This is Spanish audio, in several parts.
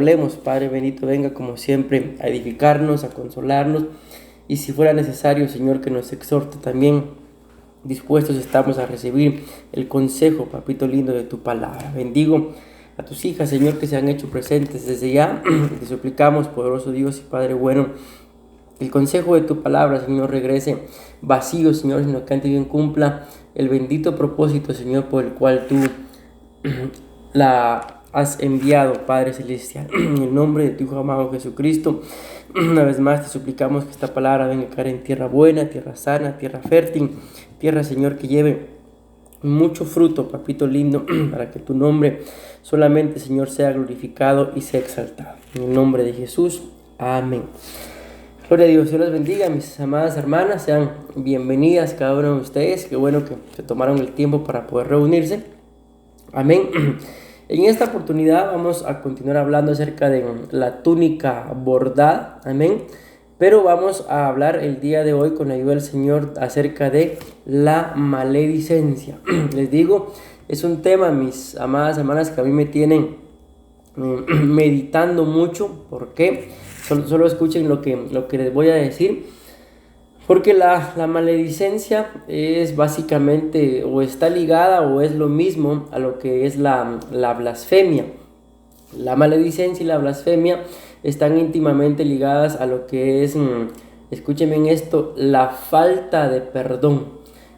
hablemos, Padre bendito, venga como siempre a edificarnos, a consolarnos, y si fuera necesario, Señor, que nos exhorte también. Dispuestos estamos a recibir el consejo, papito lindo, de tu palabra. Bendigo a tus hijas, Señor, que se han hecho presentes desde ya. Te suplicamos, poderoso Dios y Padre bueno, que el consejo de tu palabra, Señor, regrese vacío, Señor, sino que ante bien cumpla el bendito propósito, Señor, por el cual tú la has enviado, Padre Celestial. En el nombre de tu Hijo amado Jesucristo, una vez más te suplicamos que esta palabra venga a caer en tierra buena, tierra sana, tierra fértil, tierra, Señor, que lleve mucho fruto, papito lindo, para que tu nombre solamente, Señor, sea glorificado y sea exaltado. En el nombre de Jesús, amén. Gloria a Dios, Dios los bendiga, mis amadas hermanas, sean bienvenidas cada uno de ustedes. Qué bueno que se tomaron el tiempo para poder reunirse. Amén. En esta oportunidad vamos a continuar hablando acerca de la túnica bordada. Amén. Pero vamos a hablar el día de hoy, con la ayuda del Señor, acerca de la maledicencia. Les digo, es un tema, mis amadas hermanas, que a mí me tienen meditando mucho. ¿Por qué? Solo escuchen lo que les voy a decir. Porque la maledicencia es básicamente, o está ligada, o es lo mismo a lo que es la blasfemia. La maledicencia y la blasfemia están íntimamente ligadas a lo que es, escúchenme en esto, la falta de perdón.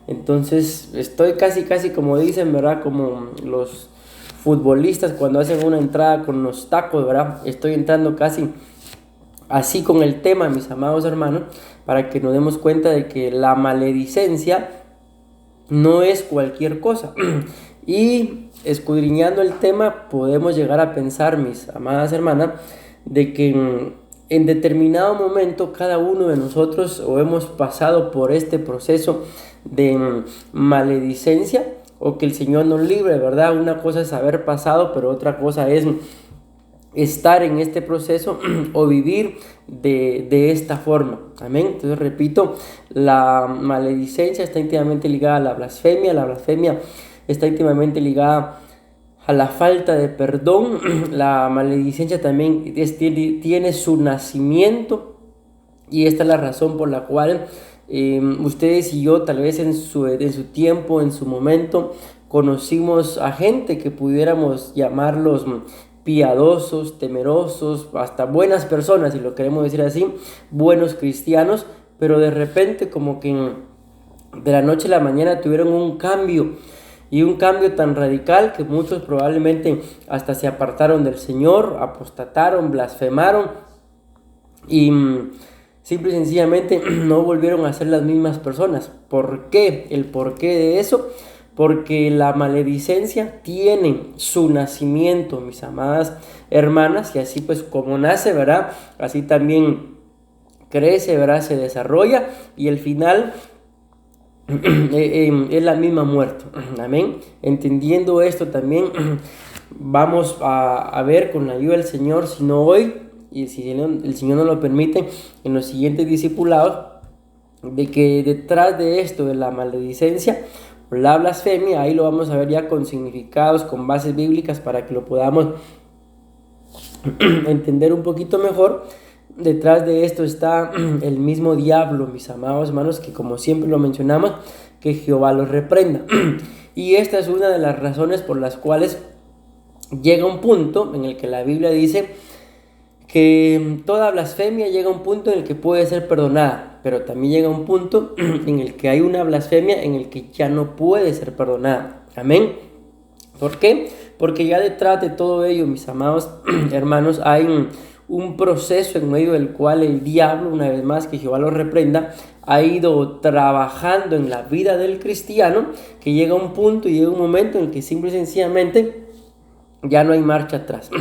Entonces estoy casi como dicen, ¿verdad? Como los futbolistas cuando hacen una entrada con los tacos, ¿verdad? Estoy entrando casi así con el tema, mis amados hermanos, para que nos demos cuenta de que la maledicencia no es cualquier cosa. Y escudriñando el tema podemos llegar a pensar, mis amadas hermanas, de que en determinado momento cada uno de nosotros o hemos pasado por este proceso de maledicencia, o que el Señor nos libre, ¿verdad? Una cosa es haber pasado, pero otra cosa es estar en este proceso o vivir de esta forma. Amén. Entonces repito, la maledicencia está íntimamente ligada a la blasfemia está íntimamente ligada a la falta de perdón. La maledicencia también tiene su nacimiento, y esta es la razón por la cual ustedes y yo tal vez en su tiempo, en su momento, conocimos a gente que pudiéramos llamarlos piadosos, temerosos, hasta buenas personas, si lo queremos decir así, buenos cristianos, pero de repente como que de la noche a la mañana tuvieron un cambio, y un cambio tan radical que muchos probablemente hasta se apartaron del Señor, apostataron, blasfemaron, y simple y sencillamente no volvieron a ser las mismas personas. ¿Por qué? El porqué de eso: porque la maledicencia tiene su nacimiento, mis amadas hermanas, y así pues como nace, ¿verdad? Así también crece, ¿verdad? Se desarrolla, y el final es la misma muerte. Amén. Entendiendo esto también, vamos a ver con la ayuda del Señor, si no hoy, y si el Señor nos lo permite, en los siguientes discipulados, de que detrás de esto, de la maledicencia, la blasfemia, ahí lo vamos a ver ya con significados, con bases bíblicas, para que lo podamos entender un poquito mejor. Detrás de esto está el mismo diablo, mis amados hermanos, que como siempre lo mencionamos, que Jehová los reprenda. Y esta es una de las razones por las cuales llega un punto en el que la Biblia dice que toda blasfemia llega a un punto en el que puede ser perdonada, pero también llega un punto en el que hay una blasfemia en el que ya no puede ser perdonada. Amén. ¿Por qué? Porque ya detrás de todo ello, mis amados hermanos, hay un proceso en medio del cual el diablo, una vez más, que Jehová lo reprenda, ha ido trabajando en la vida del cristiano, que llega un punto y llega un momento en el que simple y sencillamente ya no hay marcha atrás.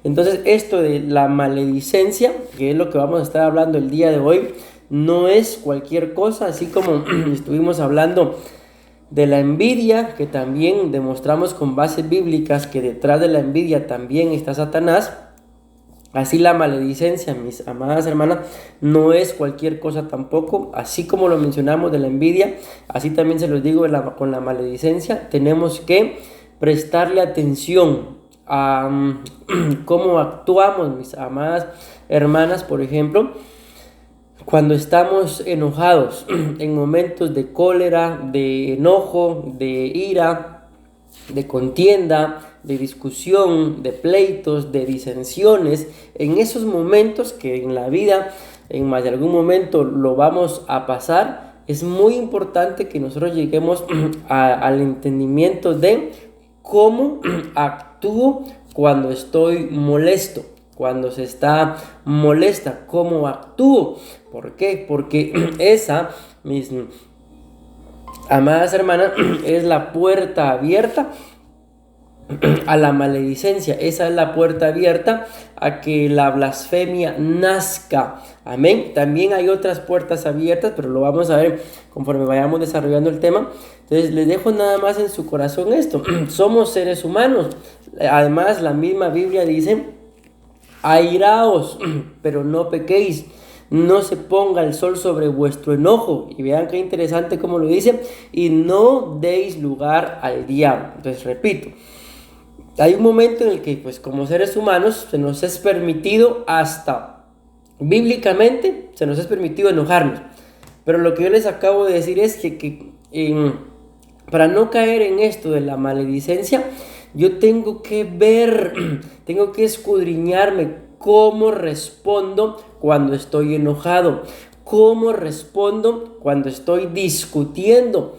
Entonces esto de la maledicencia, que es lo que vamos a estar hablando el día de hoy, no es cualquier cosa, así como estuvimos hablando de la envidia, que también demostramos con bases bíblicas que detrás de la envidia también está Satanás. Así la maledicencia, mis amadas hermanas, no es cualquier cosa tampoco. Así como lo mencionamos de la envidia, así también se los digo con la maledicencia. Tenemos que prestarle atención cómo actuamos, mis amadas hermanas, por ejemplo, cuando estamos enojados, en momentos de cólera, de enojo, de ira, de contienda, de discusión, de pleitos, de disensiones, en esos momentos que en la vida, en más de algún momento lo vamos a pasar, es muy importante que nosotros lleguemos al entendimiento de cómo actúo cuando estoy molesto, cuando se está molesta, cómo actúo. ¿Por qué? Porque esa, mis amadas hermanas, es la puerta abierta a la maledicencia. Esa es la puerta abierta a que la blasfemia nazca. Amén. También hay otras puertas abiertas, pero lo vamos a ver conforme vayamos desarrollando el tema. Entonces les dejo nada más en su corazón esto. Somos seres humanos. Además, la misma Biblia dice: airaos, pero no pequéis. No se ponga el sol sobre vuestro enojo. Y vean qué interesante como lo dice. Y no deis lugar al diablo. Entonces repito, hay un momento en el que, pues, como seres humanos, se nos es permitido, hasta bíblicamente, se nos es permitido enojarnos. Pero lo que yo les acabo de decir es que para no caer en esto de la maledicencia, yo tengo que ver, tengo que escudriñarme cómo respondo cuando estoy enojado, cómo respondo cuando estoy discutiendo,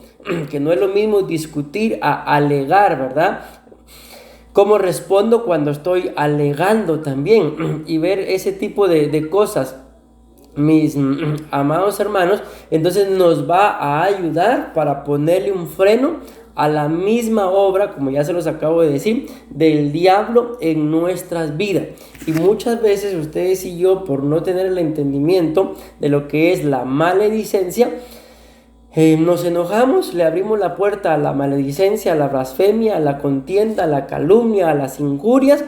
que no es lo mismo discutir a alegar, ¿verdad? Cómo respondo cuando estoy alegando también, y ver ese tipo de cosas, mis amados hermanos, entonces nos va a ayudar para ponerle un freno a la misma obra, como ya se los acabo de decir, del diablo en nuestras vidas. Y muchas veces ustedes y yo, por no tener el entendimiento de lo que es la maledicencia, nos enojamos, le abrimos la puerta a la maledicencia, a la blasfemia, a la contienda, a la calumnia, a las injurias,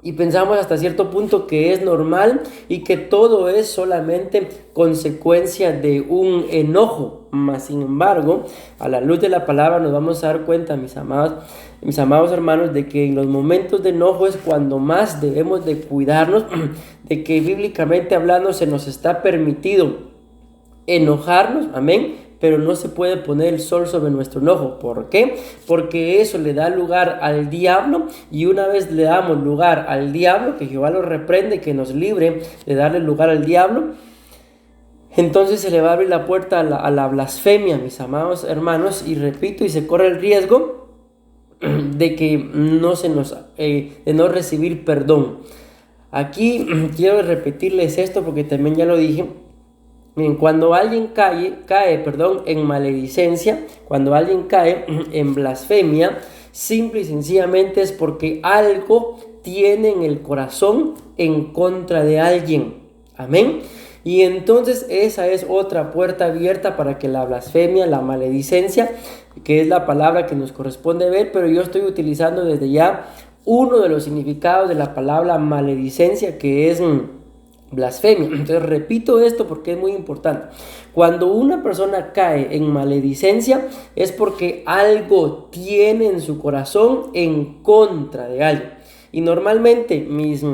y pensamos hasta cierto punto que es normal y que todo es solamente consecuencia de un enojo. Mas sin embargo, a la luz de la palabra nos vamos a dar cuenta, mis amados hermanos, de que en los momentos de enojo es cuando más debemos de cuidarnos, de que bíblicamente hablando se nos está permitido enojarnos, amén, pero no se puede poner el sol sobre nuestro enojo. ¿Por qué? Porque eso le da lugar al diablo, y una vez le damos lugar al diablo, que Jehová lo reprende, que nos libre de darle lugar al diablo, entonces se le va a abrir la puerta a la blasfemia, mis amados hermanos, y repito, y se corre el riesgo de que de no recibir perdón. Aquí quiero repetirles esto porque también ya lo dije. Cuando alguien cae en maledicencia, cuando alguien cae en blasfemia, simple y sencillamente es porque algo tiene en el corazón en contra de alguien. Amén. Y entonces esa es otra puerta abierta para que la blasfemia, la maledicencia, que es la palabra que nos corresponde ver, pero yo estoy utilizando desde ya uno de los significados de la palabra maledicencia, que es blasfemia. Entonces repito esto porque es muy importante. Cuando una persona cae en maledicencia es porque algo tiene en su corazón en contra de alguien. Y normalmente, mis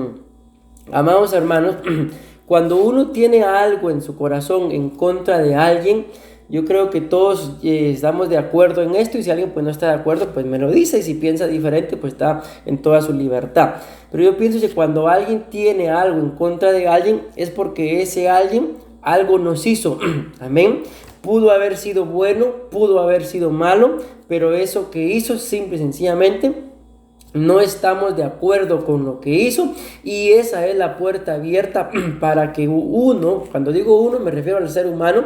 amados hermanos, cuando uno tiene algo en su corazón en contra de alguien, yo creo que todos estamos de acuerdo en esto, y si alguien pues no está de acuerdo, pues me lo dice, y si piensa diferente, pues está en toda su libertad. Pero yo pienso que cuando alguien tiene algo en contra de alguien, es porque ese alguien algo nos hizo. Amén. Pudo haber sido bueno, pudo haber sido malo, pero eso que hizo, simple y sencillamente, no estamos de acuerdo con lo que hizo, y esa es la puerta abierta para que uno, cuando digo uno me refiero al ser humano,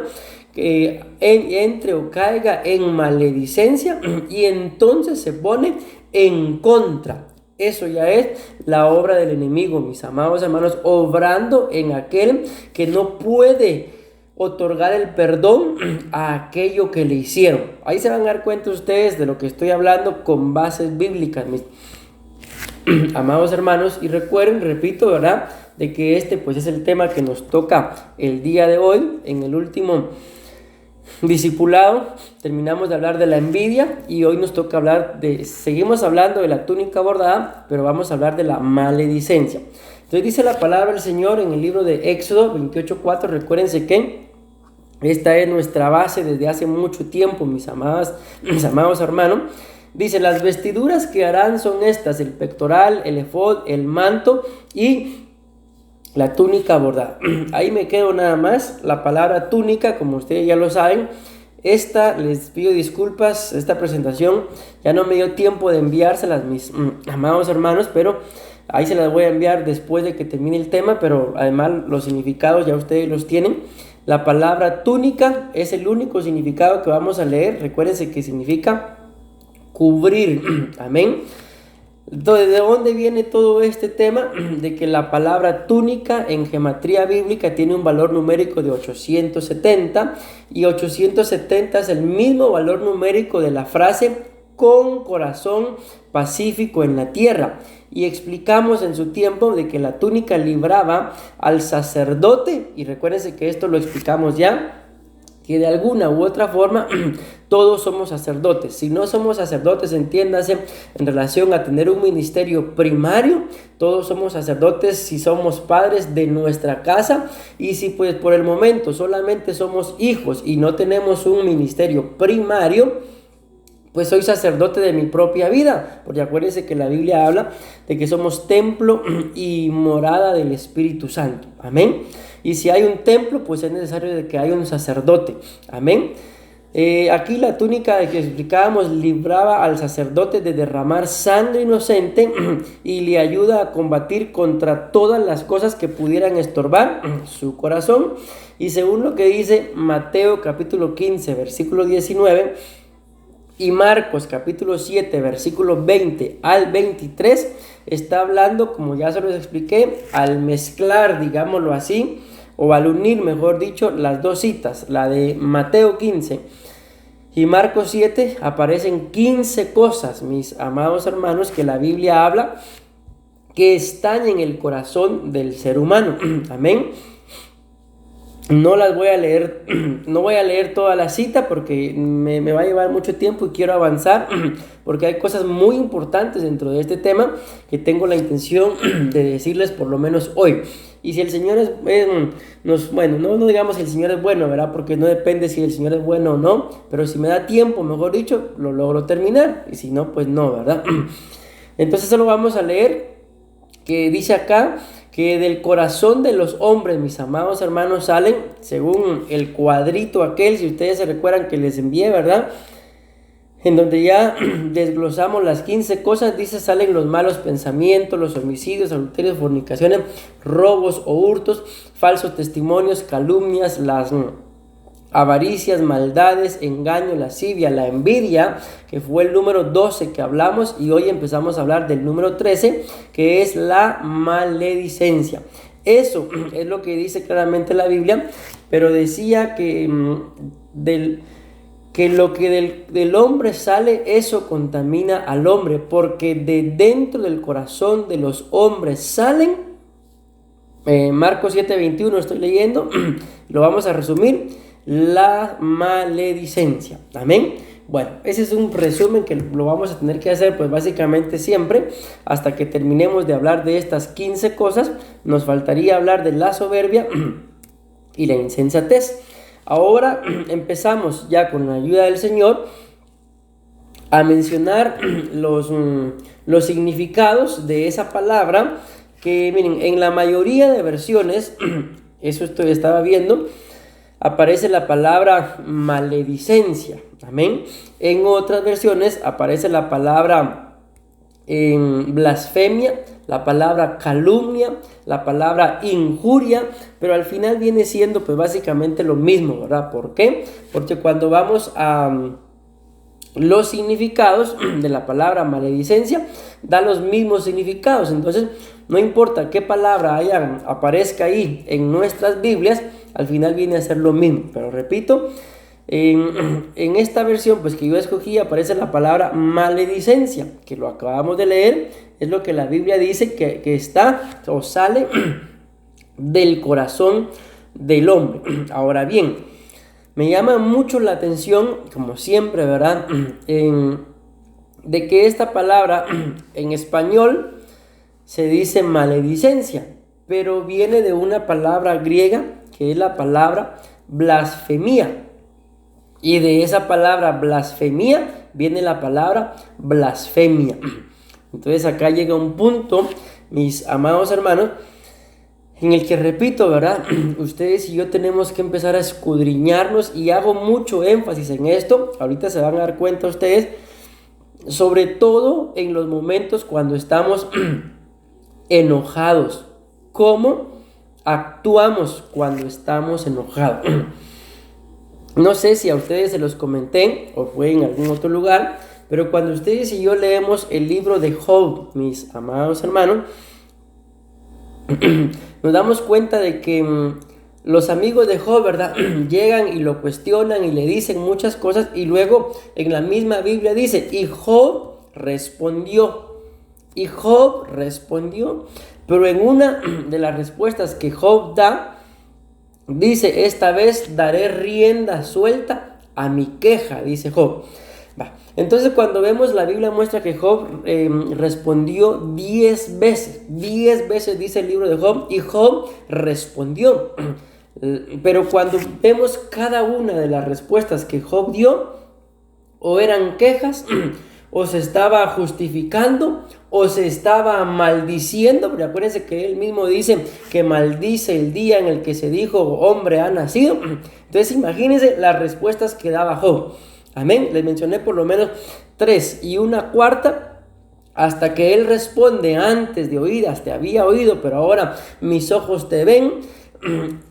que entre o caiga en maledicencia, y entonces se pone en contra. Eso ya es la obra del enemigo, mis amados hermanos, obrando en aquel que no puede otorgar el perdón a aquello que le hicieron. Ahí se van a dar cuenta ustedes de lo que estoy hablando con bases bíblicas, mis amados hermanos. Y recuerden, repito, ¿verdad?, de que este pues es el tema que nos toca el día de hoy, en el último discipulado, terminamos de hablar de la envidia y hoy nos toca seguimos hablando de la túnica bordada, pero vamos a hablar de la maledicencia. Entonces dice la palabra del Señor en el libro de Éxodo 28:4, recuérdense que esta es nuestra base desde hace mucho tiempo, mis amados hermanos. Dice, las vestiduras que harán son estas: el pectoral, el efod, el manto y la túnica bordada. Ahí me quedo nada más. La palabra túnica, como ustedes ya lo saben, les pido disculpas, esta presentación ya no me dio tiempo de enviárselas, mis amados hermanos, pero ahí se las voy a enviar después de que termine el tema, pero además los significados ya ustedes los tienen. La palabra túnica es el único significado que vamos a leer. Recuérdense que significa cubrir. Amén. Entonces, ¿de dónde viene todo este tema? De que la palabra túnica en gematría bíblica tiene un valor numérico de 870 y 870 es el mismo valor numérico de la frase con corazón pacífico en la tierra. Y explicamos en su tiempo de que la túnica libraba al sacerdote, y recuérdense que esto lo explicamos ya, que de alguna u otra forma todos somos sacerdotes. Si no somos sacerdotes, entiéndase, en relación a tener un ministerio primario, todos somos sacerdotes si somos padres de nuestra casa, y si pues por el momento solamente somos hijos y no tenemos un ministerio primario, pues soy sacerdote de mi propia vida, porque acuérdense que la Biblia habla de que somos templo y morada del Espíritu Santo. Amén. Y si hay un templo, pues es necesario de que haya un sacerdote. Amén. Aquí la túnica que explicábamos libraba al sacerdote de derramar sangre inocente y le ayuda a combatir contra todas las cosas que pudieran estorbar su corazón. Y según lo que dice Mateo capítulo 15, versículo 19, y Marcos capítulo 7, versículo 20 al 23, está hablando, como ya se los expliqué, al mezclar, digámoslo así, o al unir, mejor dicho, las dos citas, la de Mateo 15 y Marcos 7, aparecen 15 cosas, mis amados hermanos, que la Biblia habla que están en el corazón del ser humano. Amén. No las voy a leer, no voy a leer toda la cita porque me va a llevar mucho tiempo y quiero avanzar porque hay cosas muy importantes dentro de este tema que tengo la intención de decirles por lo menos hoy. Y si el Señor bueno, no digamos que el Señor es bueno, ¿verdad? Porque no depende si el Señor es bueno o no, pero si me da tiempo, mejor dicho, lo logro terminar, y si no, pues no, ¿verdad? Entonces solo vamos a leer que dice acá que del corazón de los hombres, mis amados hermanos, salen, según el cuadrito aquel, si ustedes se recuerdan que les envié, ¿verdad? En donde ya desglosamos las 15 cosas, dice, salen los malos pensamientos, los homicidios, adulterios, fornicaciones, robos o hurtos, falsos testimonios, calumnias, las avaricias, maldades, engaño, lascivia, la envidia, que fue el número 12 que hablamos, y hoy empezamos a hablar del número 13, que es la maledicencia. Eso es lo que dice claramente la Biblia, pero decía que lo que del hombre sale, eso contamina al hombre, porque de dentro del corazón de los hombres salen, Marcos 7:21 estoy leyendo, lo vamos a resumir, la maledicencia. Amén. Bueno, ese es un resumen que lo vamos a tener que hacer pues básicamente siempre hasta que terminemos de hablar de estas 15 cosas. Nos faltaría hablar de la soberbia y la insensatez. Ahora empezamos ya con la ayuda del Señor a mencionar los significados de esa palabra que, miren, en la mayoría de versiones, eso estaba viendo, aparece la palabra maledicencia. Amén. En otras versiones aparece la palabra blasfemia, la palabra calumnia, la palabra injuria, pero al final viene siendo pues básicamente lo mismo, ¿verdad? ¿Por qué? Porque cuando vamos a los significados de la palabra maledicencia, da los mismos significados. Entonces, no importa qué palabra aparezca ahí en nuestras Biblias, al final viene a ser lo mismo. Pero repito, en esta versión pues que yo escogí aparece la palabra maledicencia, que lo acabamos de leer, es lo que la Biblia dice que está o sale del corazón del hombre. Ahora bien, Me llama mucho la atención, como siempre, ¿verdad? De que esta palabra en español se dice maledicencia, pero viene de una palabra griega que es la palabra blasfemia. Y de esa palabra blasfemia viene la palabra blasfemia. Entonces acá llega un punto, mis amados hermanos, en el que repito, ¿verdad? Ustedes y yo tenemos que empezar a escudriñarnos, y hago mucho énfasis en esto. Ahorita se van a dar cuenta ustedes, sobre todo en los momentos cuando estamos enojados. ¿Cómo actuamos cuando estamos enojados? No sé si a ustedes se los comenté o fue en algún otro lugar, pero cuando ustedes y yo leemos el libro de Job, mis amados hermanos, nos damos cuenta de que los amigos de Job, ¿verdad? Llegan y lo cuestionan y le dicen muchas cosas, y luego en la misma Biblia dice, y Job respondió, pero en una de las respuestas que Job da, dice, esta vez daré rienda suelta a mi queja, dice Job. Entonces cuando vemos la Biblia muestra que Job respondió 10 veces, 10 veces dice el libro de Job, y Job respondió. Pero cuando vemos cada una de las respuestas que Job dio, o eran quejas, o se estaba justificando, o se estaba maldiciendo, porque acuérdense que él mismo dice que maldice el día en el que se dijo hombre ha nacido. Entonces imagínense las respuestas que daba Job. Amén. Les mencioné por lo menos 3 y una cuarta, hasta que él responde, antes de oír, hasta había oído, pero ahora mis ojos te ven.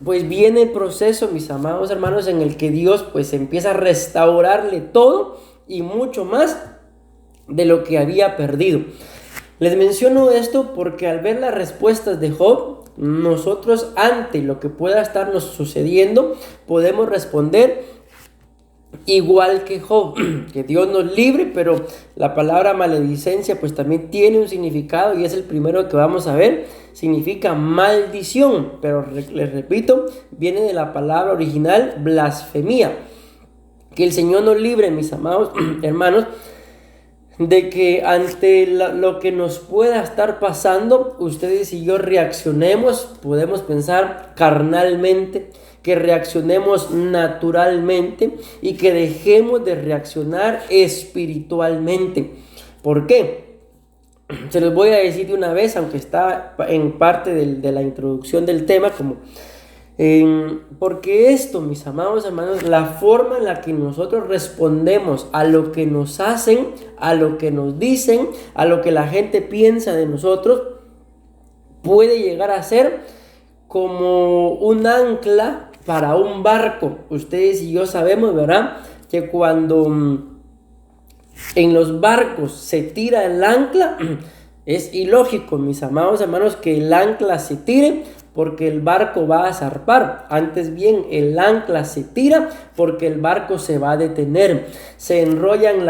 Pues viene el proceso, mis amados hermanos, en el que Dios pues empieza a restaurarle todo y mucho más de lo que había perdido. Les menciono esto porque al ver las respuestas de Job, nosotros ante lo que pueda estarnos sucediendo podemos responder igual que Job, que Dios nos libre. Pero la palabra maledicencia pues también tiene un significado, y es el primero que vamos a ver. Significa maldición, pero les repito, viene de la palabra original blasfemia. Que el Señor nos libre, mis amados hermanos, de que ante lo que nos pueda estar pasando, ustedes y yo reaccionemos, podemos pensar carnalmente, que reaccionemos naturalmente y que dejemos de reaccionar espiritualmente. ¿Por qué? Se los voy a decir de una vez, aunque está en parte de la introducción del tema, porque esto, mis amados hermanos, la forma en la que nosotros respondemos a lo que nos hacen, a lo que nos dicen, a lo que la gente piensa de nosotros, puede llegar a ser como un ancla para un barco. Ustedes y yo sabemos, ¿verdad?, que cuando en los barcos se tira el ancla, es ilógico, mis amados hermanos, que el ancla se tire porque el barco va a zarpar. Antes bien, el ancla se tira porque el barco se va a detener. Se enrollan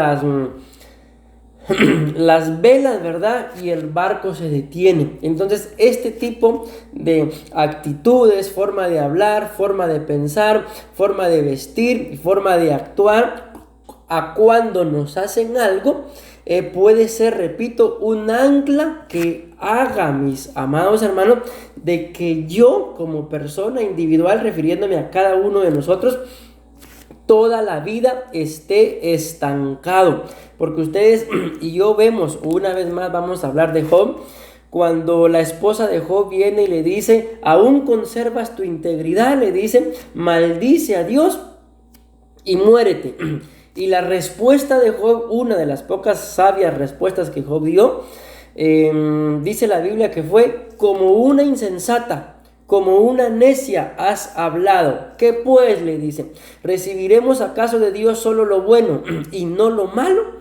las velas, ¿verdad?, y el barco se detiene. Entonces este tipo de actitudes, forma de hablar, forma de pensar, forma de vestir y forma de actuar a cuando nos hacen algo, puede ser, repito, un ancla que haga, mis amados hermanos, de que yo como persona individual, refiriéndome a cada uno de nosotros, toda la vida esté estancado. Porque ustedes y yo vemos, una vez más vamos a hablar de Job, cuando la esposa de Job viene y le dice, ¿aún conservas tu integridad?, le dice, maldice a Dios y muérete. Y la respuesta de Job, una de las pocas sabias respuestas que Job dio, dice la Biblia que fue: como una insensata, como una necia has hablado. ¿Qué pues?, le dice, ¿recibiremos acaso de Dios solo lo bueno y no lo malo?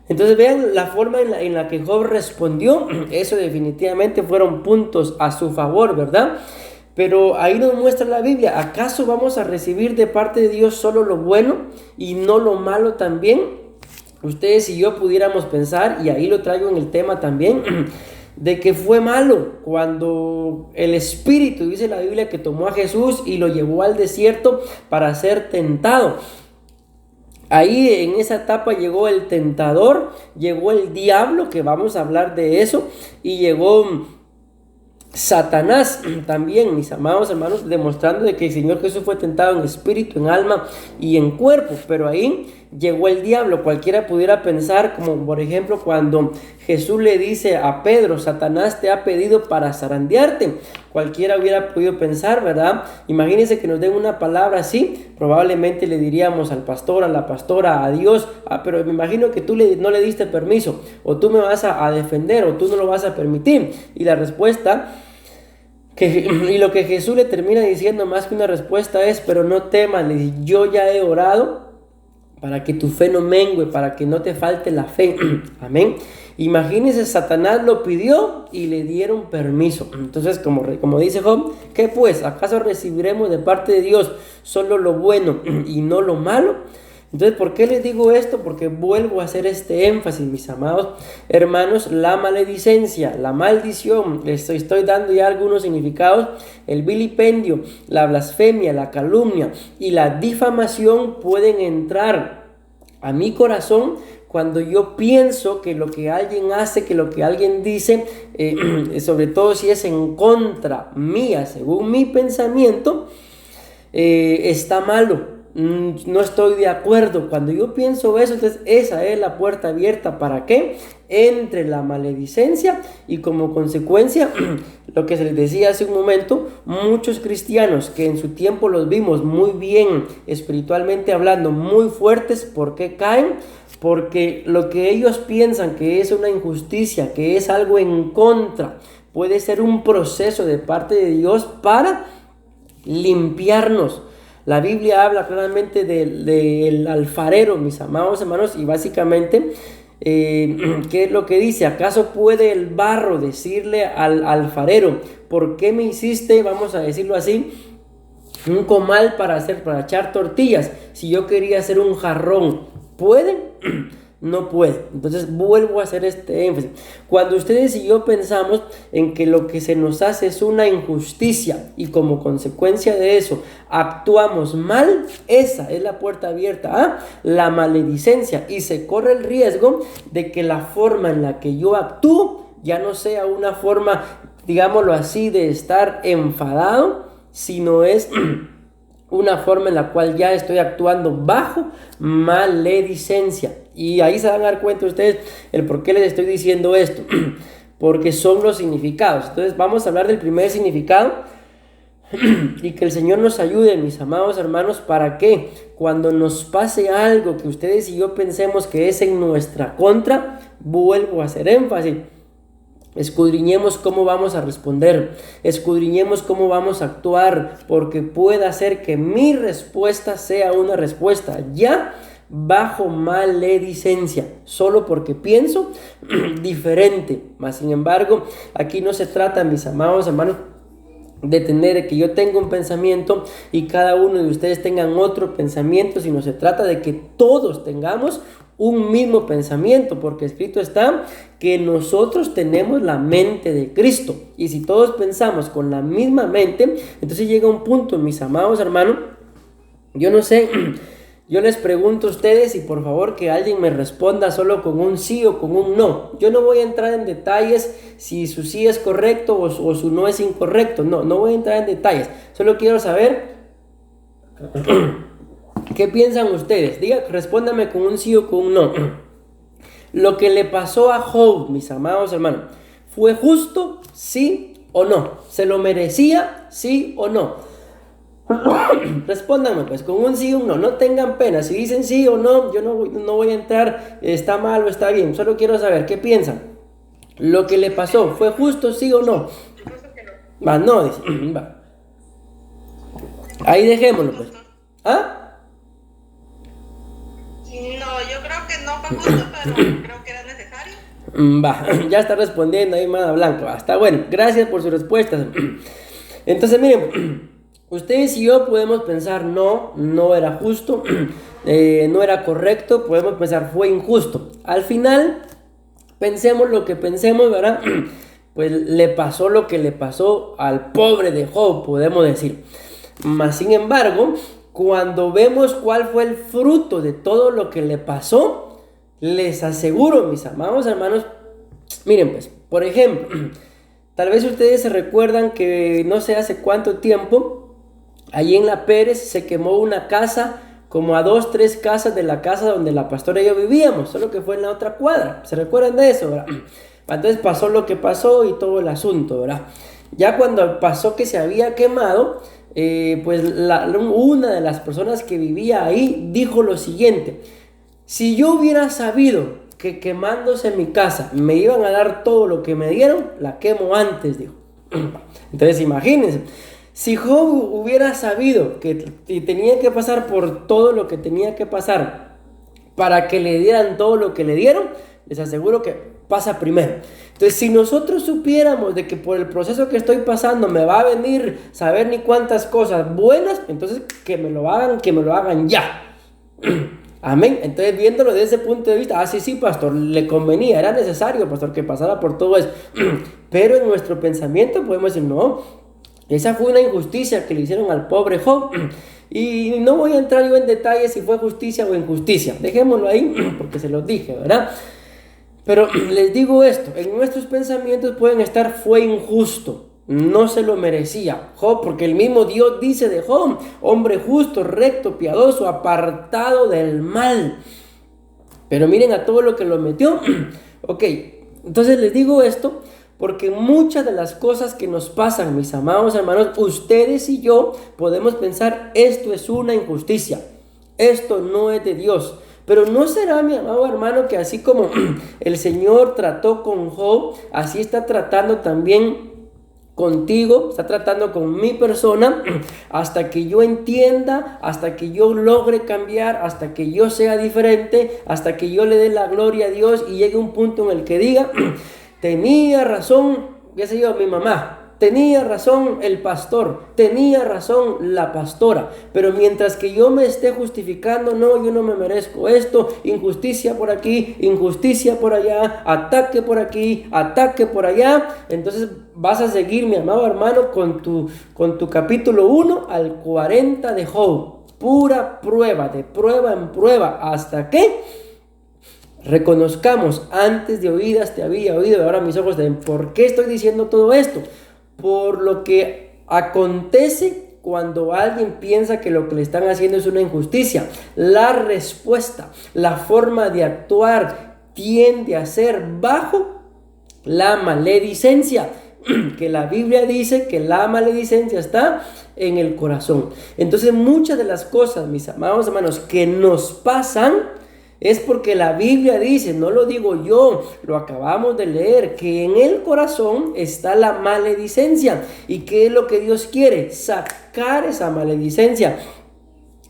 Entonces vean la forma en la que Job respondió. Eso definitivamente fueron puntos a su favor, ¿verdad? Pero ahí nos muestra la Biblia, ¿acaso vamos a recibir de parte de Dios solo lo bueno y no lo malo también? Ustedes y yo pudiéramos pensar, y ahí lo traigo en el tema también, de que fue malo cuando el Espíritu, dice la Biblia, que tomó a Jesús y lo llevó al desierto para ser tentado. Ahí en esa etapa llegó el tentador, llegó el diablo, que vamos a hablar de eso, y llegó Satanás también, mis amados hermanos, demostrando de que el Señor Jesús fue tentado en espíritu, en alma y en cuerpo. Pero ahí llegó el diablo. Cualquiera pudiera pensar, como por ejemplo cuando Jesús le dice a Pedro: Satanás te ha pedido para zarandearte. Cualquiera hubiera podido pensar, ¿verdad? Imagínense que nos den una palabra así, probablemente le diríamos al pastor, a la pastora, a Dios: pero me imagino que tú no le diste permiso, o tú me vas a defender, o tú no lo vas a permitir. Y la respuesta, y lo que Jesús le termina diciendo más que una respuesta es: pero no temas, le dice, yo ya he orado para que tu fe no mengue, para que no te falte la fe. Amén. Imagínense, Satanás lo pidió y le dieron permiso. Entonces, como dice Job, ¿qué pues? ¿Acaso recibiremos de parte de Dios solo lo bueno y no lo malo? Entonces, ¿por qué les digo esto? Porque vuelvo a hacer este énfasis, mis amados hermanos: la maledicencia, la maldición, les estoy dando ya algunos significados: el vilipendio, la blasfemia, la calumnia y la difamación pueden entrar a mi corazón cuando yo pienso que lo que alguien hace, que lo que alguien dice, sobre todo si es en contra mía, según mi pensamiento, está malo. No estoy de acuerdo. Cuando yo pienso eso, entonces esa es la puerta abierta para que entre la maledicencia, y como consecuencia lo que se les decía hace un momento, muchos cristianos que en su tiempo los vimos muy bien espiritualmente hablando, muy fuertes, ¿por qué caen? Porque lo que ellos piensan que es una injusticia, que es algo en contra, puede ser un proceso de parte de Dios para limpiarnos. La Biblia habla claramente del alfarero, mis amados hermanos, y básicamente, ¿qué es lo que dice? ¿Acaso puede el barro decirle al alfarero: ¿por qué me hiciste, vamos a decirlo así, un comal para echar tortillas, si yo quería hacer un jarrón? ¿Puede? No puede. Entonces vuelvo a hacer este énfasis: cuando ustedes y yo pensamos en que lo que se nos hace es una injusticia y como consecuencia de eso actuamos mal, esa es la puerta abierta a la maledicencia, y se corre el riesgo de que la forma en la que yo actúo ya no sea una forma, digámoslo así, de estar enfadado, sino es una forma en la cual ya estoy actuando bajo maledicencia. Y ahí se van a dar cuenta ustedes el por qué les estoy diciendo esto, porque son los significados. Entonces vamos a hablar del primer significado, y que el Señor nos ayude, mis amados hermanos, para que cuando nos pase algo que ustedes y yo pensemos que es en nuestra contra, vuelvo a hacer énfasis: escudriñemos cómo vamos a responder, escudriñemos cómo vamos a actuar, porque puede ser que mi respuesta sea una respuesta ya bajo maledicencia, solo porque pienso diferente. Mas sin embargo, aquí no se trata, mis amados hermanos, de tener que yo tenga un pensamiento y cada uno de ustedes tengan otro pensamiento, sino se trata de que todos tengamos un mismo pensamiento, porque escrito está que nosotros tenemos la mente de Cristo, y si todos pensamos con la misma mente, entonces llega un punto, mis amados hermanos, yo no sé, yo les pregunto a ustedes, y por favor que alguien me responda solo con un sí o con un no. Yo no voy a entrar en detalles si su sí es correcto o su no es incorrecto. No voy a entrar en detalles. Solo quiero saber ¿qué piensan ustedes? Respóndame con un sí o con un no. Lo que le pasó a Job, mis amados hermanos, ¿fue justo? ¿Sí o no? ¿Se lo merecía? ¿Sí o no? Respóndanme pues con un sí o un no. No tengan pena. Si dicen sí o no, yo no voy a entrar, está mal o está bien. Solo quiero saber qué piensan. Lo que le pasó, ¿fue justo, sí o no? Va, no, dice. Va. Ahí dejémoslo pues. ¿Ah? No, yo creo que no fue justo, pero creo que era necesario. Va, ya está respondiendo ahí Mana Blanca. Está bueno, gracias por sus respuestas. Entonces miren, ustedes y yo podemos pensar no era justo, no era correcto. Podemos pensar fue injusto. Al final, pensemos lo que pensemos, ¿verdad? pues le pasó lo que le pasó al pobre de Job, podemos decir. Mas sin embargo, cuando vemos cuál fue el fruto de todo lo que le pasó, les aseguro, mis amados hermanos, miren pues, por ejemplo, tal vez ustedes se recuerdan que no sé hace cuánto tiempo, allí en La Pérez se quemó una casa, como a 2, 3 casas de la casa donde la pastora y yo vivíamos, solo que fue en la otra cuadra. ¿Se recuerdan de eso, verdad? Entonces pasó lo que pasó y todo el asunto, ¿verdad? Ya cuando pasó que se había quemado, pues una de las personas que vivía ahí dijo lo siguiente: si yo hubiera sabido que quemándose mi casa me iban a dar todo lo que me dieron, la quemo antes, dijo. Entonces imagínense, si Job hubiera sabido que tenía que pasar por todo lo que tenía que pasar para que le dieran todo lo que le dieron, les aseguro que pasa primero. Entonces, si nosotros supiéramos de que por el proceso que estoy pasando me va a venir saber ni cuántas cosas buenas, entonces que me lo hagan ya. Amén. Entonces, viéndolo desde ese punto de vista, sí, pastor, le convenía, era necesario, pastor, que pasara por todo eso. Pero en nuestro pensamiento podemos decir, no, esa fue una injusticia que le hicieron al pobre Job. Y no voy a entrar yo en detalles si fue justicia o injusticia. Dejémoslo ahí porque se los dije, ¿verdad? Pero les digo esto, en nuestros pensamientos pueden estar, fue injusto, no se lo merecía Job, porque el mismo Dios dice de Job, hombre justo, recto, piadoso, apartado del mal. Pero miren a todo lo que lo metió. Ok, entonces les digo esto porque muchas de las cosas que nos pasan, mis amados hermanos, ustedes y yo podemos pensar, esto es una injusticia, esto no es de Dios. Pero no será, mi amado hermano, que así como el Señor trató con Job, así está tratando también contigo, está tratando con mi persona, hasta que yo entienda, hasta que yo logre cambiar, hasta que yo sea diferente, hasta que yo le dé la gloria a Dios y llegue un punto en el que diga, tenía razón, qué sé yo, mi mamá, tenía razón el pastor, tenía razón la pastora, pero mientras que yo me esté justificando, no, yo no me merezco esto, injusticia por aquí, injusticia por allá, ataque por aquí, ataque por allá, entonces vas a seguir, mi amado hermano, con tu capítulo 1 al 40 de Job, pura prueba, de prueba en prueba, hasta que reconozcamos, antes de oídas te había oído, ahora mis ojos te ven. ¿Por qué estoy diciendo todo esto? Por lo que acontece cuando alguien piensa que lo que le están haciendo es una injusticia. La respuesta, la forma de actuar tiende a ser bajo la maledicencia, que la Biblia dice que la maledicencia está en el corazón. Entonces muchas de las cosas, mis amados hermanos, que nos pasan es porque la Biblia dice, no lo digo yo, lo acabamos de leer, que en el corazón está la maledicencia. ¿Y qué es lo que Dios quiere? Sacar esa maledicencia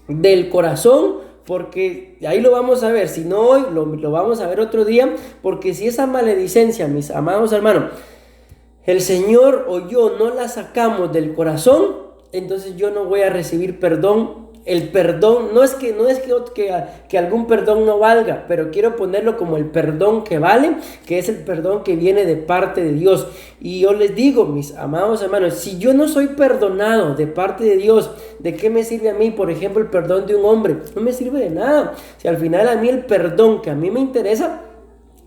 del corazón, porque ahí lo vamos a ver, si no hoy, lo vamos a ver otro día, porque si esa maledicencia, mis amados hermanos, el Señor o yo no la sacamos del corazón, entonces yo no voy a recibir perdón. El perdón, no es que algún perdón no valga, pero quiero ponerlo como el perdón que vale, que es el perdón que viene de parte de Dios. Y yo les digo, mis amados hermanos, si yo no soy perdonado de parte de Dios, ¿de qué me sirve a mí, por ejemplo, el perdón de un hombre? No me sirve de nada. Si al final a mí el perdón que a mí me interesa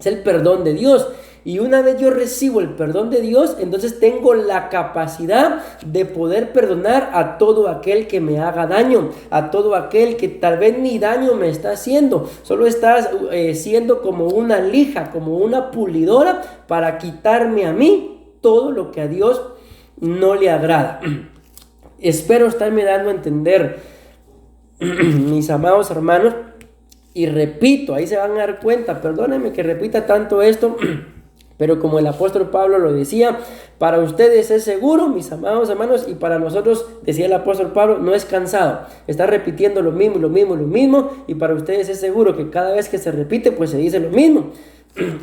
es el perdón de Dios. Y una vez yo recibo el perdón de Dios, entonces tengo la capacidad de poder perdonar a todo aquel que me haga daño, a todo aquel que tal vez ni daño me está haciendo, solo está siendo como una lija, como una pulidora para quitarme a mí todo lo que a Dios no le agrada. Espero estarme dando a entender, mis amados hermanos, y repito, ahí se van a dar cuenta, perdónenme que repita tanto esto, pero como el apóstol Pablo lo decía, para ustedes es seguro, mis amados hermanos, y para nosotros, decía el apóstol Pablo, no es cansado. Está repitiendo lo mismo, y para ustedes es seguro que cada vez que se repite, pues se dice lo mismo.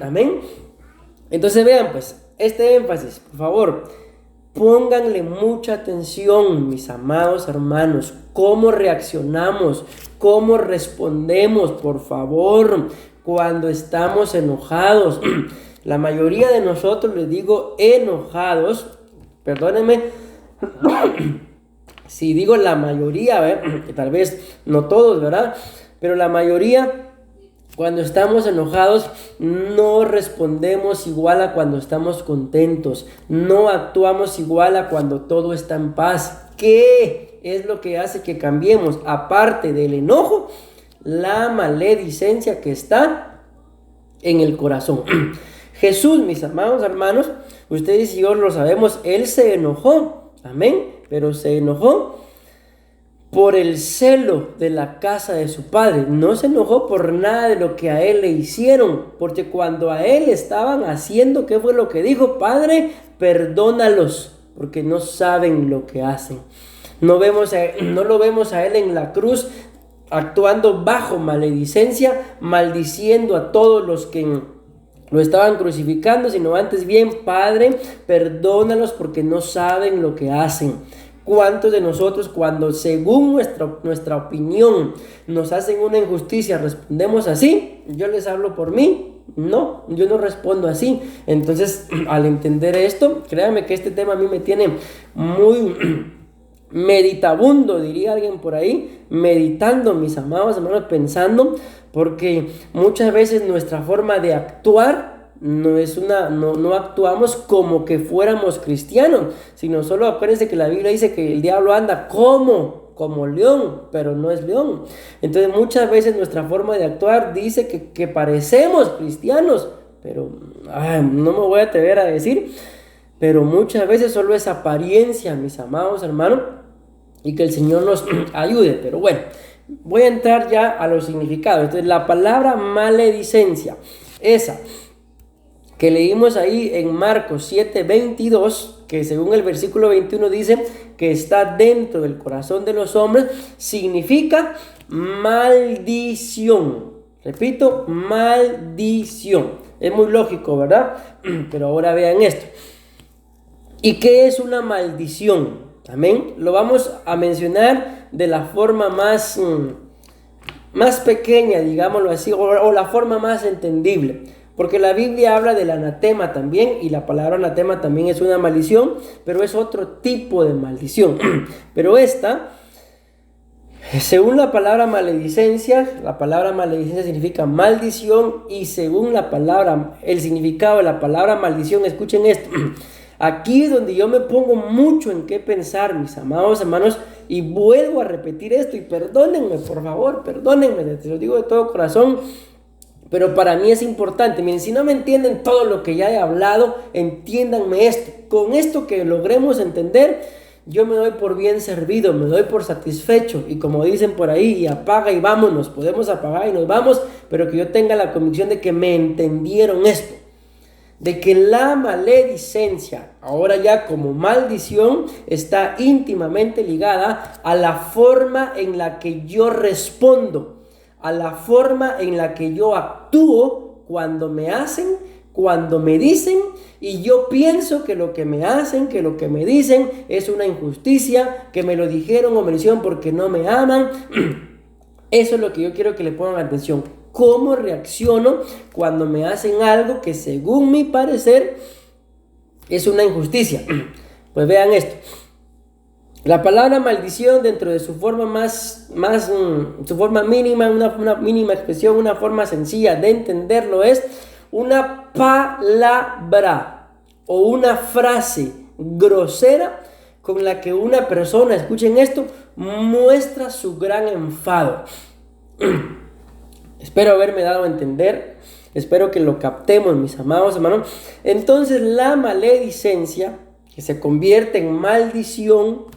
Amén. Entonces vean, pues, este énfasis, por favor, pónganle mucha atención, mis amados hermanos, cómo reaccionamos, cómo respondemos, por favor, cuando estamos enojados. La mayoría de nosotros, les digo, enojados, perdónenme, si digo la mayoría, que tal vez no todos, ¿verdad? Pero la mayoría, cuando estamos enojados, no respondemos igual a cuando estamos contentos, no actuamos igual a cuando todo está en paz. ¿Qué es lo que hace que cambiemos? Aparte del enojo, la maledicencia que está en el corazón. Jesús, mis amados hermanos, ustedes y yo lo sabemos, Él se enojó, amén, pero se enojó por el celo de la casa de su padre. No se enojó por nada de lo que a él le hicieron, porque cuando a él estaban haciendo, ¿qué fue lo que dijo? Padre, perdónalos, porque no saben lo que hacen. No lo vemos a él en la cruz actuando bajo maledicencia, maldiciendo a todos los que lo estaban crucificando, sino antes bien, Padre, perdónalos porque no saben lo que hacen. ¿Cuántos de nosotros, cuando según nuestra opinión nos hacen una injusticia, respondemos así? Yo les hablo por mí. No, yo no respondo así. Entonces, al entender esto, créanme que este tema a mí me tiene muy meditabundo, diría alguien por ahí, meditando, mis amados hermanos, pensando, porque muchas veces nuestra forma de actuar no actuamos como que fuéramos cristianos, sino solo acuérdense que la Biblia dice que el diablo anda como león, pero no es león. Entonces muchas veces nuestra forma de actuar dice que parecemos cristianos, pero no me voy a atrever a decir, pero muchas veces solo es apariencia, mis amados hermanos, y que el Señor nos ayude. Pero bueno, voy a entrar ya a los significados. Entonces la palabra maledicencia, esa que leímos ahí en Marcos 7:22, que según el versículo 21 dice que está dentro del corazón de los hombres, significa maldición. Repito, maldición. Es muy lógico, ¿verdad? Pero ahora vean esto. ¿Y qué es una maldición? Amén. Lo vamos a mencionar de la forma más pequeña, digámoslo así, o la forma más entendible. Porque la Biblia habla del anatema también, y la palabra anatema también es una maldición, pero es otro tipo de maldición. Pero esta, según la palabra maledicencia significa maldición, y según el significado de la palabra maldición, escuchen esto. Aquí es donde yo me pongo mucho en qué pensar, mis amados hermanos, y vuelvo a repetir esto, y perdónenme, por favor, perdónenme, te lo digo de todo corazón. Pero para mí es importante. Miren, si no me entienden todo lo que ya he hablado, entiéndanme esto. Con esto que logremos entender, yo me doy por bien servido, me doy por satisfecho. Y como dicen por ahí, y apaga y vámonos. Podemos apagar y nos vamos, pero que yo tenga la convicción de que me entendieron esto. De que la maledicencia, ahora ya como maldición, está íntimamente ligada a la forma en la que yo respondo, a la forma en la que yo actúo cuando me hacen, cuando me dicen, y yo pienso que lo que me hacen, que lo que me dicen es una injusticia, que me lo dijeron o me lo hicieron porque no me aman. Eso es lo que yo quiero que le pongan atención. ¿Cómo reacciono cuando me hacen algo que según mi parecer es una injusticia? Pues vean esto. La palabra maldición, dentro de su forma su forma mínima, una mínima expresión, una forma sencilla de entenderlo, es una palabra o una frase grosera con la que una persona, escuchen esto, muestra su gran enfado. Espero haberme dado a entender, espero que lo captemos, mis amados hermanos. Entonces la maledicencia, que se convierte en maldición,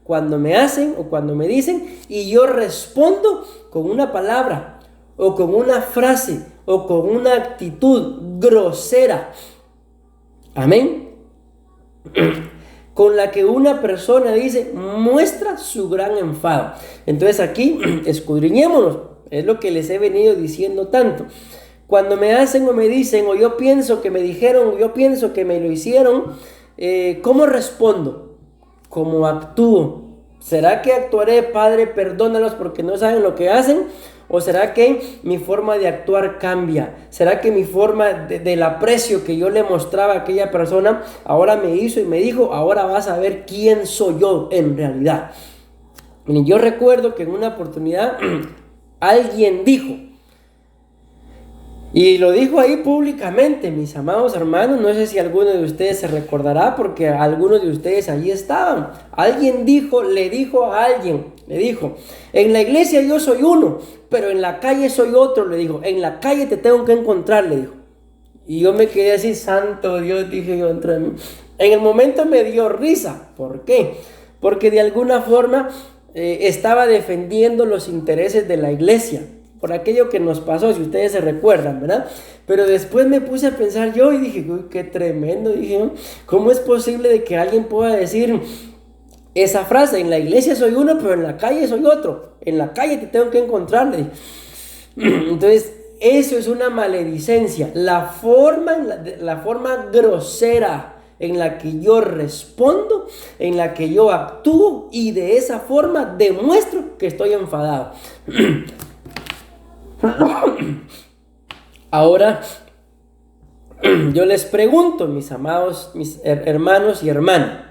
cuando me hacen o cuando me dicen y yo respondo con una palabra o con una frase o con una actitud grosera, amén, con la que una persona dice, muestra su gran enfado. Entonces aquí escudriñémonos, es lo que les he venido diciendo tanto. Cuando me hacen o me dicen, o yo pienso que me dijeron, o yo pienso que me lo hicieron, ¿cómo respondo? ¿Cómo actúo? ¿Será que actuaré, Padre, perdónalos porque no saben lo que hacen? ¿O será que mi forma de actuar cambia? ¿Será que mi forma del aprecio que yo le mostraba a aquella persona ahora me hizo y me dijo, ahora vas a ver quién soy yo en realidad? Miren, yo recuerdo que en una oportunidad alguien dijo, y lo dijo ahí públicamente, mis amados hermanos, no sé si alguno de ustedes se recordará porque algunos de ustedes allí estaban. Alguien dijo, le dijo a alguien, le dijo, en la iglesia yo soy uno, pero en la calle soy otro, le dijo, en la calle te tengo que encontrar, le dijo. Y yo me quedé así, santo Dios, dije yo entre mí. En el momento me dio risa, ¿por qué? Porque de alguna forma estaba defendiendo los intereses de la iglesia. Por aquello que nos pasó, si ustedes se recuerdan, ¿verdad? Pero después me puse a pensar yo y dije, uy, qué tremendo, dije, ¿cómo es posible de que alguien pueda decir esa frase? En la iglesia soy uno, pero en la calle soy otro. En la calle te tengo que encontrar, le dije. Entonces, eso es una maledicencia. La forma grosera en la que yo respondo, en la que yo actúo y de esa forma demuestro que estoy enfadado. Ahora, yo les pregunto, mis amados, mis hermanos y hermanas,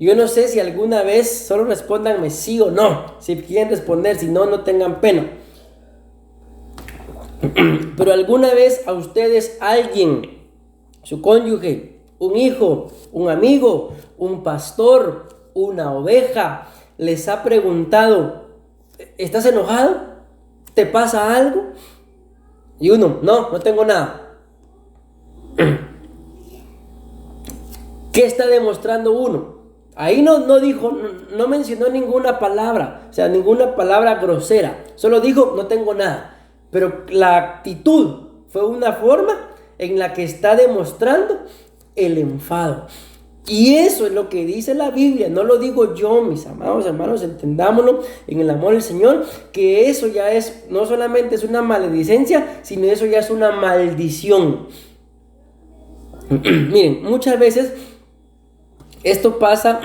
yo no sé si alguna vez, solo respóndanme sí o no, si quieren responder, si no, no tengan pena. Pero alguna vez a ustedes alguien, su cónyuge, un hijo, un amigo, un pastor, una oveja, les ha preguntado, ¿estás enojado? ¿Te pasa algo? Y uno, no tengo nada. ¿Qué está demostrando uno? Ahí no dijo, no mencionó ninguna palabra, o sea, ninguna palabra grosera. Solo dijo, no tengo nada. Pero la actitud fue una forma en la que está demostrando el enfado. Y eso es lo que dice la Biblia, no lo digo yo, mis amados hermanos, entendámoslo en el amor del Señor, que eso ya es, no solamente es una maledicencia, sino eso ya es una maldición. Miren, muchas veces esto pasa,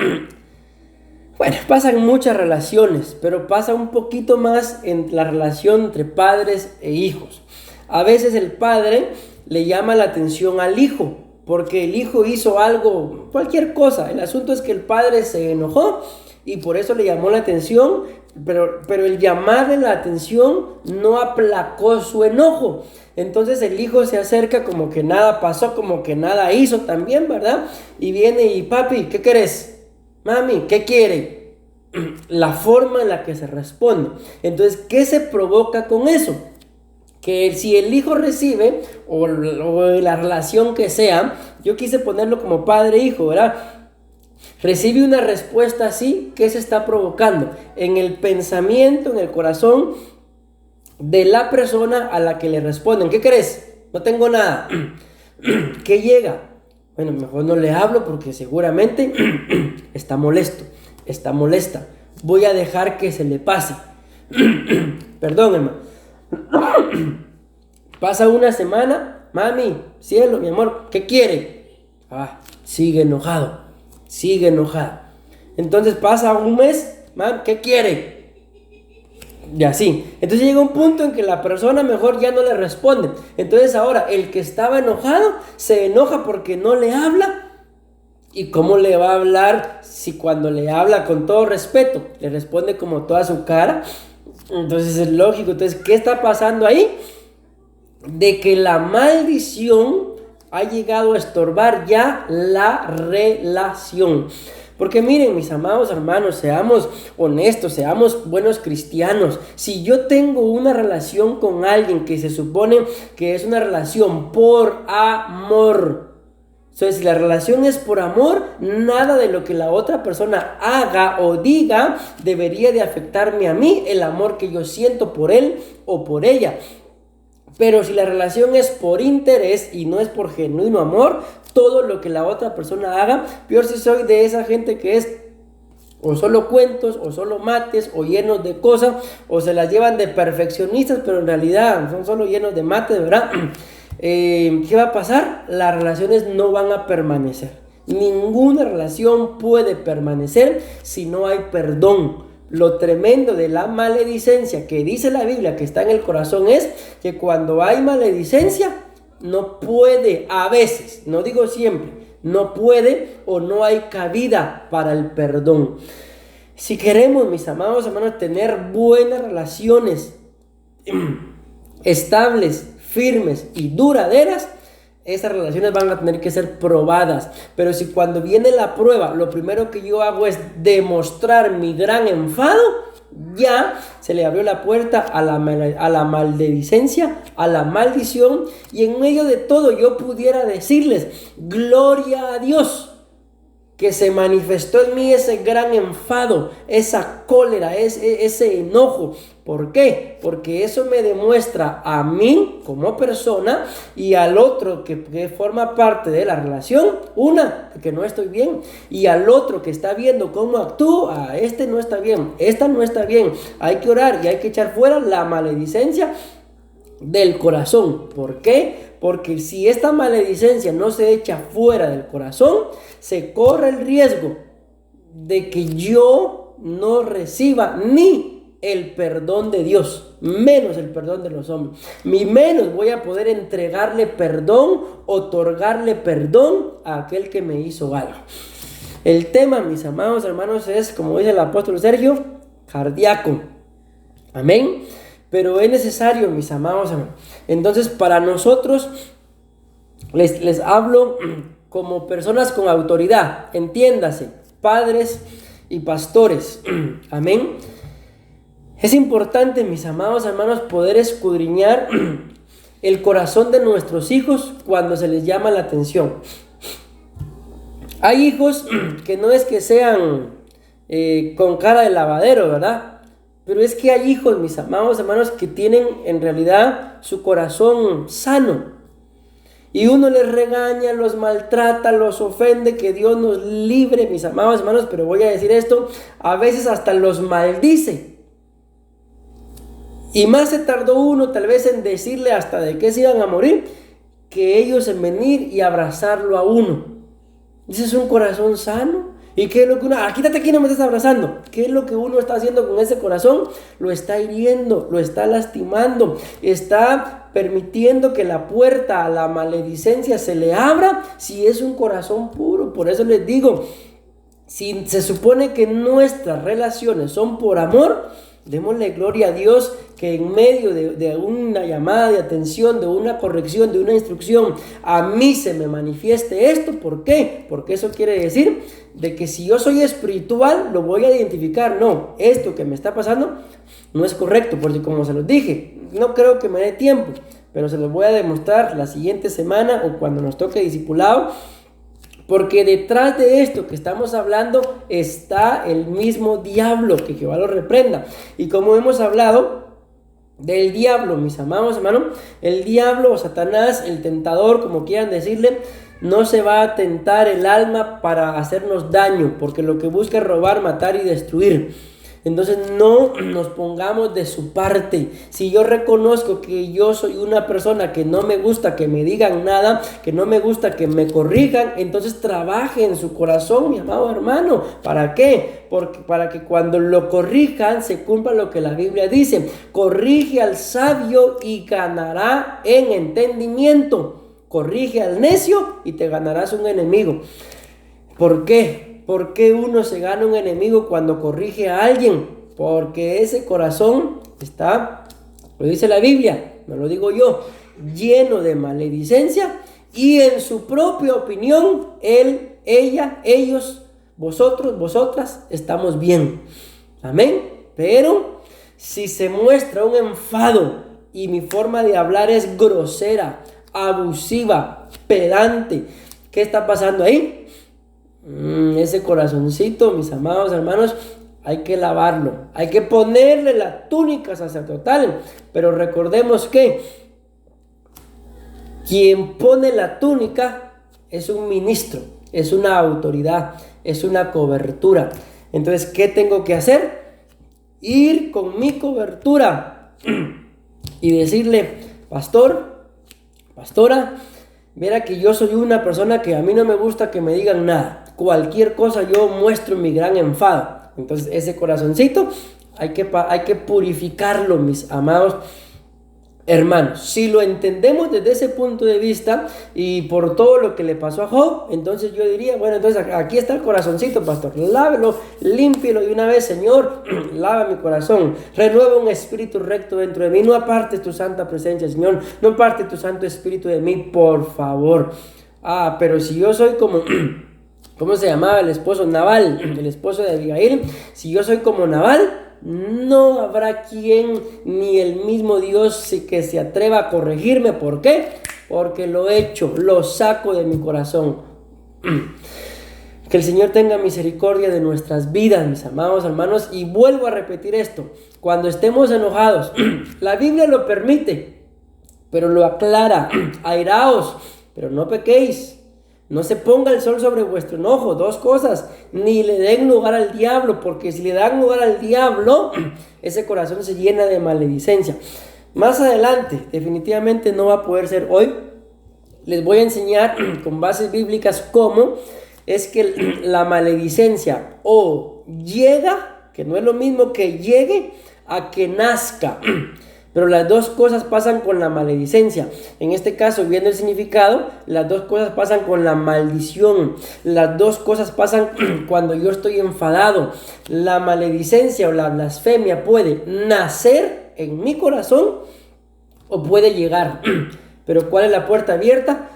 bueno, pasa en muchas relaciones, pero pasa un poquito más en la relación entre padres e hijos. A veces el padre le llama la atención al hijo, porque el hijo hizo algo, cualquier cosa. El asunto es que el padre se enojó y por eso le llamó la atención, pero el llamarle la atención no aplacó su enojo. Entonces el hijo se acerca como que nada pasó, como que nada hizo también, ¿verdad? Y viene y, papi, ¿qué querés? Mami, ¿qué quiere? La forma en la que se responde. Entonces, ¿qué se provoca con eso? Que si el hijo recibe, o la relación que sea, yo quise ponerlo como padre-hijo, ¿verdad? Recibe una respuesta así, ¿qué se está provocando? En el pensamiento, en el corazón de la persona a la que le responden. ¿Qué crees? No tengo nada. ¿Qué llega? Bueno, mejor no le hablo porque seguramente está molesto, está molesta. Voy a dejar que se le pase. Perdón, hermano. Pasa una semana, mami, cielo, mi amor, ¿qué quiere? Sigue enojado, sigue enojada. Entonces pasa un mes, mami, ¿qué quiere? Y así. Entonces llega un punto en que la persona mejor ya no le responde. Entonces ahora el que estaba enojado se enoja porque no le habla. ¿Y cómo le va a hablar si cuando le habla con todo respeto le responde como toda su cara? Entonces es lógico. Entonces, ¿qué está pasando ahí? De que la maldición ha llegado a estorbar ya la relación. Porque miren, mis amados hermanos, seamos honestos, seamos buenos cristianos. Si yo tengo una relación con alguien que se supone que es una relación por amor, entonces, si la relación es por amor, nada de lo que la otra persona haga o diga debería de afectarme a mí, el amor que yo siento por él o por ella. Pero si la relación es por interés y no es por genuino amor, todo lo que la otra persona haga, peor si soy de esa gente que es o solo cuentos, o solo mates, o llenos de cosas, o se las llevan de perfeccionistas, pero en realidad son solo llenos de mates, ¿verdad? ¿Qué va a pasar? Las relaciones no van a permanecer. Ninguna relación puede permanecer si no hay perdón, lo tremendo de la maledicencia que dice la Biblia que está en el corazón es que cuando hay maledicencia no puede, a veces, no digo siempre, no puede o no hay cabida para el perdón. Si queremos, mis amados hermanos, tener buenas relaciones estables, firmes y duraderas, esas relaciones van a tener que ser probadas. Pero si cuando viene la prueba, lo primero que yo hago es demostrar mi gran enfado, ya se le abrió la puerta a la maledicencia, a la maldición, y en medio de todo yo pudiera decirles, gloria a Dios, que se manifestó en mí ese gran enfado, esa cólera, ese enojo. ¿Por qué? Porque eso me demuestra a mí como persona y al otro que forma parte de la relación, que no estoy bien, y al otro que está viendo cómo actúo, este no está bien, esta no está bien. Hay que orar y hay que echar fuera la maledicencia del corazón. ¿Por qué? Porque si esta maledicencia no se echa fuera del corazón, se corre el riesgo de que yo no reciba ni el perdón de Dios, menos el perdón de los hombres. Ni menos voy a poder entregarle perdón, otorgarle perdón a aquel que me hizo algo. El tema, mis amados hermanos, es, como dice el apóstol Sergio, cardíaco. Amén. Pero es necesario, mis amados hermanos. Entonces, para nosotros, les hablo como personas con autoridad, entiéndase, padres y pastores. Amén. Es importante, mis amados hermanos, poder escudriñar el corazón de nuestros hijos cuando se les llama la atención. Hay hijos que no es que sean con cara de lavadero, ¿verdad? Pero es que hay hijos, mis amados hermanos, que tienen en realidad su corazón sano. Y uno les regaña, los maltrata, los ofende, que Dios nos libre, mis amados hermanos, pero voy a decir esto, a veces hasta los maldice. Y más se tardó uno tal vez en decirle hasta de qué se iban a morir, que ellos en venir y abrazarlo a uno. Ese es un corazón sano. ¿Y qué es lo que uno? Quítate aquí, no me estás abrazando. ¿Qué es lo que uno está haciendo con ese corazón? Lo está hiriendo, lo está lastimando, está permitiendo que la puerta a la maledicencia se le abra si es un corazón puro. Por eso les digo, si se supone que nuestras relaciones son por amor, démosle gloria a Dios que en medio de una llamada de atención, de una corrección, de una instrucción, a mí se me manifieste esto. ¿Por qué? Porque eso quiere decir de que si yo soy espiritual, lo voy a identificar. No, esto que me está pasando no es correcto, porque como se los dije, no creo que me dé tiempo, pero se los voy a demostrar la siguiente semana o cuando nos toque discipulado. Porque detrás de esto que estamos hablando está el mismo diablo, que Jehová lo reprenda. Y como hemos hablado del diablo, mis amados hermanos, el diablo o Satanás, el tentador, como quieran decirle, no se va a tentar el alma para hacernos daño, porque lo que busca es robar, matar y destruir. Entonces no nos pongamos de su parte. Si yo reconozco que yo soy una persona que no me gusta que me digan nada, que no me gusta que me corrijan, entonces trabaje en su corazón, mi amado hermano. ¿Para qué? Porque para que cuando lo corrijan se cumpla lo que la Biblia dice. Corrige al sabio y ganará en entendimiento. Corrige al necio y te ganarás un enemigo. ¿Por qué? ¿Por qué uno se gana un enemigo cuando corrige a alguien? Porque ese corazón está, lo dice la Biblia, no lo digo yo, lleno de maledicencia y en su propia opinión, él, ella, ellos, vosotros, vosotras, estamos bien. Amén. Pero si se muestra un enfado y mi forma de hablar es grosera, abusiva, pedante, ¿qué está pasando ahí? Ese corazoncito, mis amados hermanos, hay que lavarlo, hay que ponerle la túnica sacerdotal. Pero recordemos que quien pone la túnica es un ministro, es una autoridad, es una cobertura. Entonces, ¿qué tengo que hacer? Ir con mi cobertura y decirle: pastor, pastora, verá que yo soy una persona que a mí no me gusta que me digan nada. Cualquier cosa yo muestro mi gran enfado. Entonces ese corazoncito hay que purificarlo, mis amados hermanos. Si lo entendemos desde ese punto de vista y por todo lo que le pasó a Job, entonces yo diría, bueno, entonces aquí está el corazoncito, pastor, lávelo, límpielo de una vez, Señor, lava mi corazón, renueva un espíritu recto dentro de mí, no apartes tu santa presencia, Señor, no apartes tu santo espíritu de mí, por favor. Pero si yo soy como ¿cómo se llamaba el esposo? Nabal, el esposo de Abigail. Si yo soy como Nabal, no habrá quien, ni el mismo Dios que se atreva a corregirme. ¿Por qué? Porque lo he hecho, lo saco de mi corazón. Que el Señor tenga misericordia de nuestras vidas, mis amados hermanos. Y vuelvo a repetir esto, cuando estemos enojados, la Biblia lo permite, pero lo aclara. Airaos, pero no pequéis. No se ponga el sol sobre vuestro enojo. Dos cosas. Ni le den lugar al diablo, porque si le dan lugar al diablo, ese corazón se llena de maledicencia. Más adelante, definitivamente no va a poder ser hoy. Les voy a enseñar con bases bíblicas cómo es que la maledicencia o llega, que no es lo mismo que llegue, a que nazca. Pero las dos cosas pasan con la maledicencia. En este caso, viendo el significado, las dos cosas pasan con la maldición. Las dos cosas pasan cuando yo estoy enfadado. La maledicencia o la blasfemia puede nacer en mi corazón o puede llegar. Pero ¿cuál es la puerta abierta?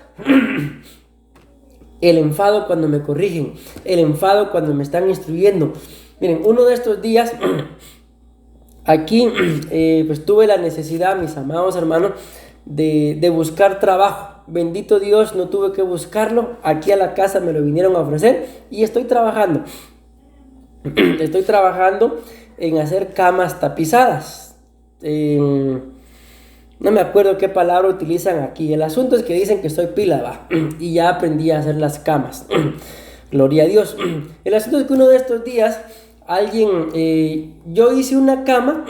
El enfado cuando me corrigen. El enfado cuando me están instruyendo. Miren, uno de estos días... Aquí pues tuve la necesidad, mis amados hermanos, de buscar trabajo. Bendito Dios, no tuve que buscarlo. Aquí a la casa me lo vinieron a ofrecer y estoy trabajando. Estoy trabajando en hacer camas tapizadas. No me acuerdo qué palabra utilizan aquí. El asunto es que dicen que soy pila, va. Y ya aprendí a hacer las camas. Gloria a Dios. El asunto es que uno de estos días... yo hice una cama,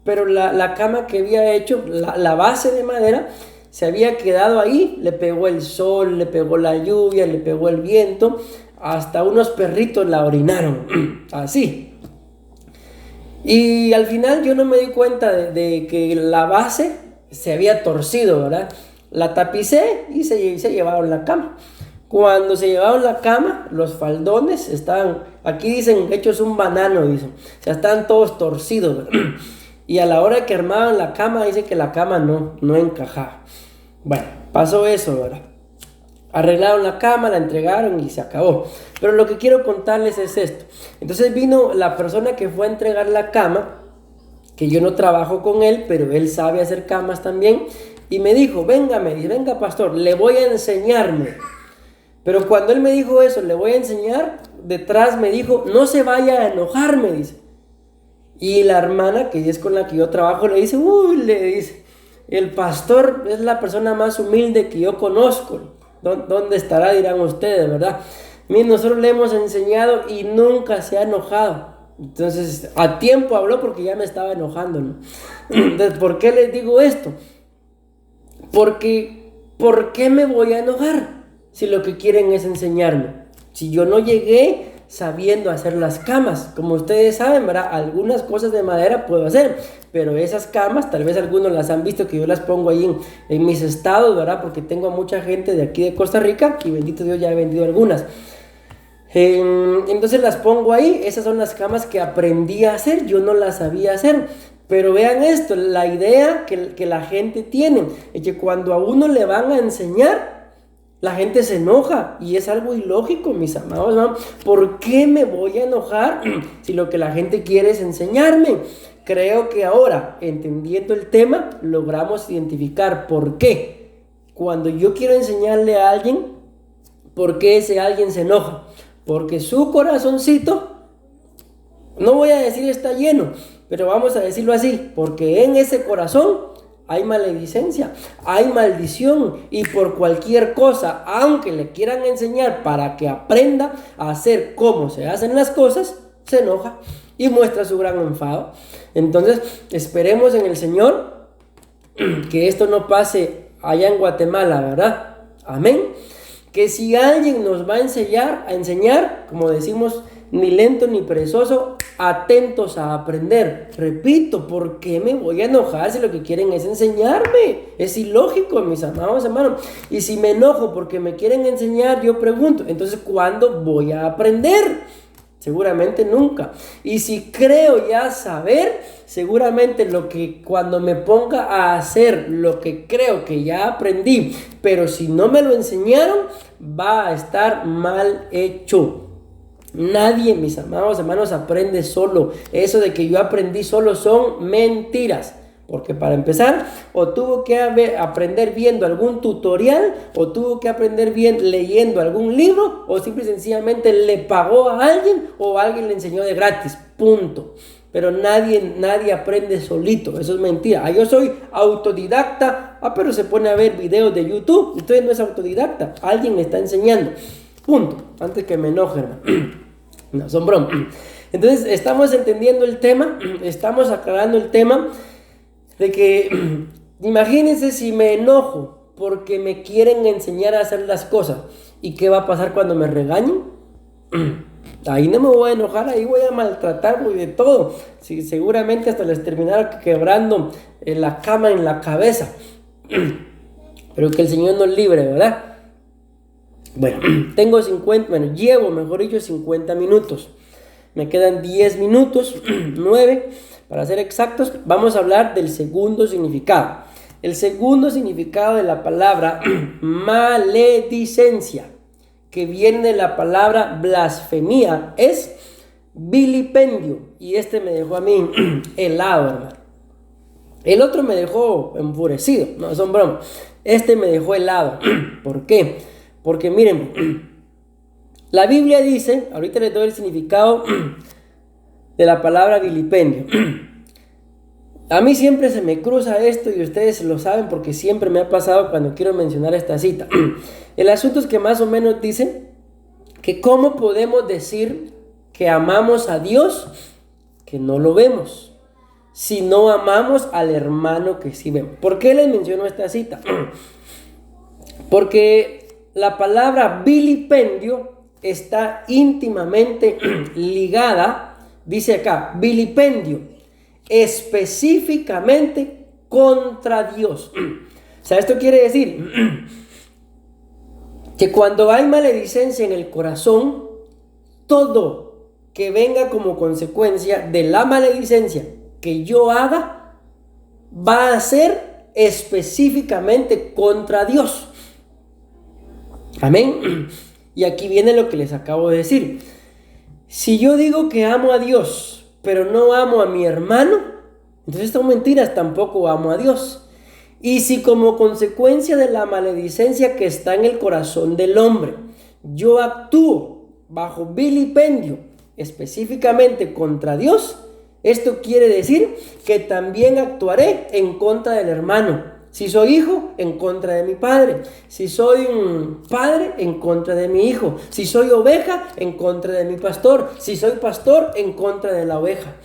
pero la cama que había hecho, la base de madera, se había quedado ahí, le pegó el sol, le pegó la lluvia, le pegó el viento, hasta unos perritos la orinaron, así. Y al final yo no me di cuenta de que la base se había torcido, ¿verdad? La tapicé y se llevaron la cama. Cuando se llevaron la cama, los faldones estaban, aquí dicen, hechos un banano, dicen. O sea, estaban todos torcidos, ¿verdad? Y a la hora que armaban la cama, dicen que la cama no encajaba. Bueno, pasó eso, ¿verdad? Arreglaron la cama, la entregaron y se acabó. Pero lo que quiero contarles es esto. Entonces vino la persona que fue a entregar la cama, que yo no trabajo con él, pero él sabe hacer camas también. Y me dijo, venga, pastor, le voy a enseñarme. Pero cuando él me dijo eso, le voy a enseñar, detrás me dijo, no se vaya a enojar, me dice. Y la hermana, que es con la que yo trabajo, le dice, le dice, el pastor es la persona más humilde que yo conozco. ¿Dónde estará? Dirán ustedes, ¿verdad? Miren, nosotros le hemos enseñado y nunca se ha enojado. Entonces, a tiempo habló porque ya me estaba enojando, ¿no? Entonces, ¿por qué les digo esto? Porque, ¿por qué me voy a enojar? Si lo que quieren es enseñarme. Si yo no llegué sabiendo hacer las camas, como ustedes saben, ¿verdad? Algunas cosas de madera puedo hacer, pero esas camas, tal vez algunos las han visto que yo las pongo ahí en mis estados, ¿verdad? Porque tengo a mucha gente de aquí de Costa Rica y bendito Dios ya he vendido algunas. Entonces las pongo ahí. Esas son las camas que aprendí a hacer, yo no las sabía hacer. Pero vean esto, la idea que la gente tiene es que cuando a uno le van a enseñar, la gente se enoja y es algo ilógico, mis amados, ¿no? ¿Por qué me voy a enojar si lo que la gente quiere es enseñarme? Creo que ahora, entendiendo el tema, logramos identificar por qué. Cuando yo quiero enseñarle a alguien, ¿por qué ese alguien se enoja? Porque su corazoncito, no voy a decir está lleno, pero vamos a decirlo así, porque en ese corazón hay maledicencia, hay maldición, y por cualquier cosa, aunque le quieran enseñar para que aprenda a hacer cómo se hacen las cosas, se enoja y muestra su gran enfado. Entonces, esperemos en el Señor que esto no pase allá en Guatemala, ¿verdad? Amén. Que si alguien nos va a enseñar, como decimos ni lento ni perezoso, atentos a aprender. Repito, ¿por qué me voy a enojar si lo que quieren es enseñarme? Es ilógico, mis amados hermanos. Y si me enojo porque me quieren enseñar, yo pregunto, entonces, ¿cuándo voy a aprender? Seguramente nunca. Y si creo ya saber, seguramente cuando me ponga a hacer lo que creo que ya aprendí, pero si no me lo enseñaron, va a estar mal hecho. Nadie, mis amados hermanos, aprende solo. Eso de que yo aprendí solo son mentiras. Porque para empezar, o tuvo que aprender viendo algún tutorial, o tuvo que aprender bien leyendo algún libro, o simple y sencillamente le pagó a alguien, o alguien le enseñó de gratis. Punto. Pero nadie aprende solito. Eso es mentira. Yo soy autodidacta. Pero se pone a ver videos de YouTube. Entonces no es autodidacta. Alguien le está enseñando. Punto. Antes que me enoje, hermano. No, son bromas. Entonces estamos entendiendo el tema. Estamos aclarando el tema. De que, imagínense si me enojo porque me quieren enseñar a hacer las cosas. ¿Y qué va a pasar cuando me regañen? Ahí no me voy a enojar, ahí voy a maltratar de todo. Sí, seguramente hasta les terminara quebrando la cama en la cabeza. Pero que el Señor nos libre, ¿verdad? Bueno, llevo, mejor dicho, 50 minutos. Me quedan 10 minutos, 9. Para ser exactos, vamos a hablar del segundo significado. El segundo significado de la palabra maledicencia, que viene de la palabra blasfemia, es vilipendio. Y me dejó a mí helado, hermano. El otro me dejó enfurecido, no son bromas. Me dejó helado. ¿Por qué? Porque miren, la Biblia dice, ahorita les doy el significado de la palabra vilipendio. A mí siempre se me cruza esto y ustedes lo saben porque siempre me ha pasado cuando quiero mencionar esta cita. El asunto es que más o menos dice que cómo podemos decir que amamos a Dios que no lo vemos, si no amamos al hermano que sí vemos. ¿Por qué les menciono esta cita? Porque la palabra vilipendio está íntimamente ligada. Dice acá, vilipendio, específicamente contra Dios. O sea, esto quiere decir que cuando hay maledicencia en el corazón, todo que venga como consecuencia de la maledicencia que yo haga, va a ser específicamente contra Dios. Amén. Y aquí viene lo que les acabo de decir. Si yo digo que amo a Dios, pero no amo a mi hermano, entonces son mentiras, tampoco amo a Dios. Y si como consecuencia de la maledicencia que está en el corazón del hombre, yo actúo bajo vilipendio, específicamente contra Dios, esto quiere decir que también actuaré en contra del hermano. Si soy hijo, en contra de mi padre. Si soy un padre, en contra de mi hijo. Si soy oveja, en contra de mi pastor. Si soy pastor, en contra de la oveja.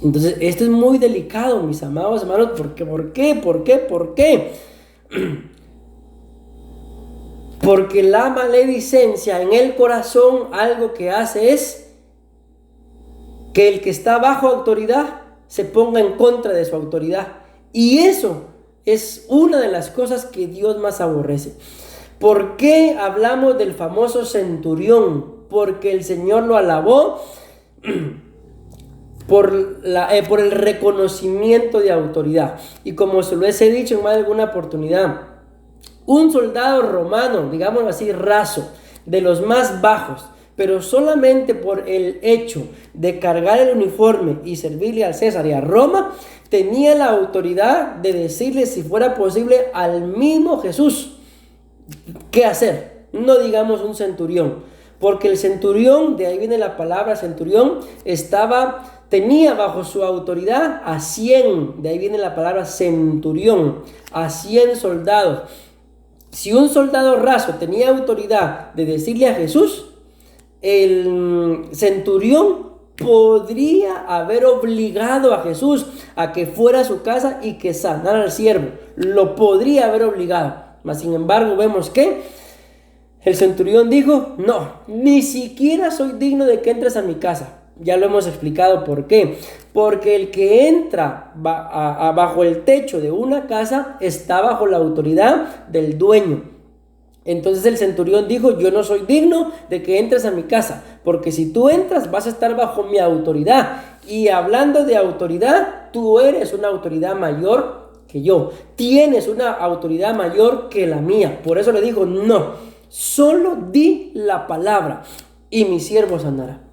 Entonces, esto es muy delicado, mis amados hermanos. ¿Por qué? Porque la maledicencia en el corazón, algo que hace es que el que está bajo autoridad se ponga en contra de su autoridad. Y eso es una de las cosas que Dios más aborrece. ¿Por qué hablamos del famoso centurión? Porque el Señor lo alabó por el reconocimiento de autoridad. Y como se lo he dicho en más de alguna oportunidad, un soldado romano, digámoslo así, raso, de los más bajos, pero solamente por el hecho de cargar el uniforme y servirle al César y a Roma, tenía la autoridad de decirle, si fuera posible, al mismo Jesús qué hacer. No digamos un centurión, porque el centurión, de ahí viene la palabra centurión, tenía bajo su autoridad a 100, de ahí viene la palabra centurión, a 100 soldados. Si un soldado raso tenía autoridad de decirle a Jesús, el centurión podría haber obligado a Jesús a que fuera a su casa y que sanara al siervo. Lo podría haber obligado. Mas sin embargo vemos que El centurión dijo, no, ni siquiera soy digno de que entres a mi casa. Ya lo hemos explicado por qué. Porque el que entra bajo el techo de una casa está bajo la autoridad del dueño. Entonces el centurión dijo, yo no soy digno de que entres a mi casa, porque si tú entras vas a estar bajo mi autoridad. Y hablando de autoridad, tú eres una autoridad mayor que yo. Tienes una autoridad mayor que la mía. Por eso le dijo, no, solo di la palabra y mi siervo sanará.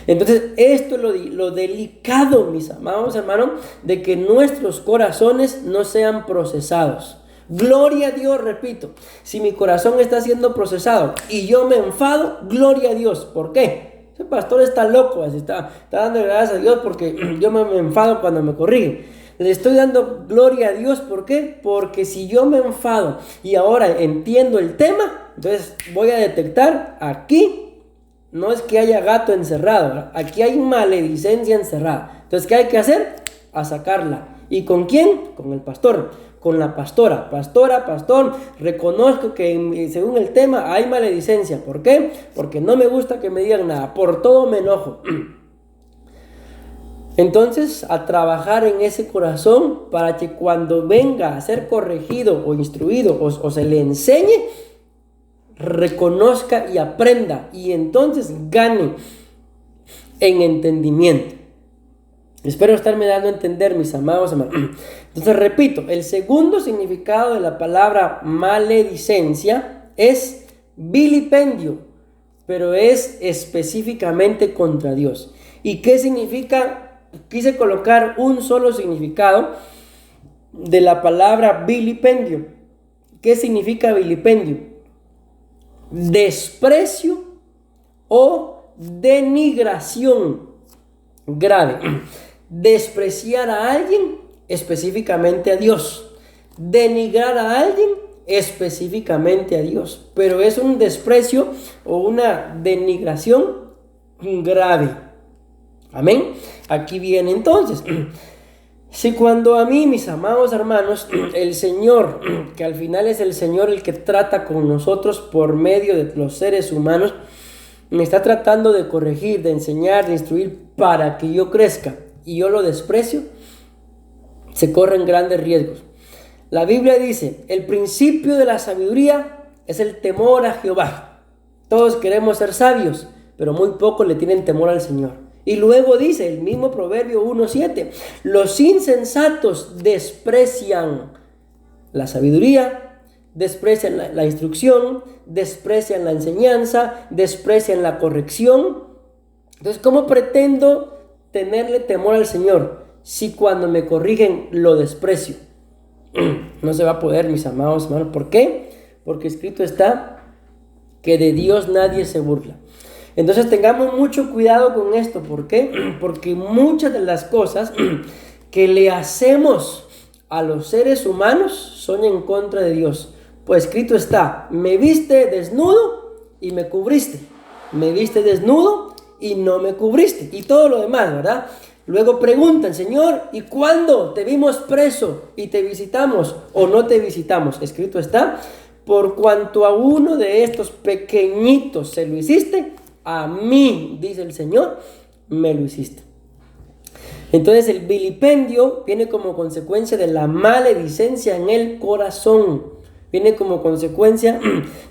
Entonces esto es lo delicado, mis amados hermanos, de que nuestros corazones no sean procesados. Gloria a Dios, repito, si mi corazón está siendo procesado y yo me enfado, gloria a Dios. ¿Por qué? Ese pastor está loco, está dando gracias a Dios porque yo me enfado cuando me corrigen. Le estoy dando gloria a Dios, ¿por qué? Porque si yo me enfado y ahora entiendo el tema, entonces voy a detectar aquí. No es que haya gato encerrado, ¿verdad? Aquí hay maledicencia encerrada. Entonces, ¿qué hay que hacer? A sacarla. ¿Y con quién? Con el pastor, con la pastora. Pastor, reconozco que según el tema hay maledicencia. ¿Por qué? Porque no me gusta que me digan nada. Por todo me enojo. Entonces, a trabajar en ese corazón para que cuando venga a ser corregido o instruido o se le enseñe, reconozca y aprenda y entonces gane en entendimiento. Espero estarme dando a entender, mis amados hermanos. Entonces repito, el segundo significado de la palabra maledicencia es vilipendio, pero es específicamente contra Dios. ¿Y qué significa? Quise colocar un solo significado de la palabra vilipendio. ¿Qué significa vilipendio? Desprecio o denigración grave. Despreciar a alguien, específicamente a Dios. Denigrar a alguien, específicamente a Dios. Pero es un desprecio o una denigración grave. Amén. Aquí viene entonces. Si cuando a mí, mis amados hermanos, el Señor, que al final es el Señor el que trata con nosotros por medio de los seres humanos, me está tratando de corregir, de enseñar, de instruir para que yo crezca y yo lo desprecio, se corren grandes riesgos. La Biblia dice, el principio de la sabiduría es el temor a Jehová. Todos queremos ser sabios, pero muy pocos le tienen temor al Señor. Y luego dice el mismo Proverbio 1:7, los insensatos desprecian la sabiduría, desprecian la instrucción, desprecian la enseñanza, desprecian la corrección. Entonces, ¿cómo pretendo tenerle temor al Señor si cuando me corrigen lo desprecio? No se va a poder, mis amados hermanos. ¿Por qué? Porque escrito está que de Dios nadie se burla. Entonces tengamos mucho cuidado con esto. ¿Por qué? Porque muchas de las cosas que le hacemos a los seres humanos son en contra de Dios. Pues escrito está, me viste desnudo y me cubriste. Me viste desnudo y no me cubriste. Y todo lo demás, ¿verdad? Luego preguntan, Señor, ¿y cuándo te vimos preso y te visitamos o no te visitamos? Escrito está, por cuanto a uno de estos pequeñitos se lo hiciste, a mí, dice el Señor, me lo hiciste. Entonces el vilipendio viene como consecuencia de la maledicencia en el corazón. Viene como consecuencia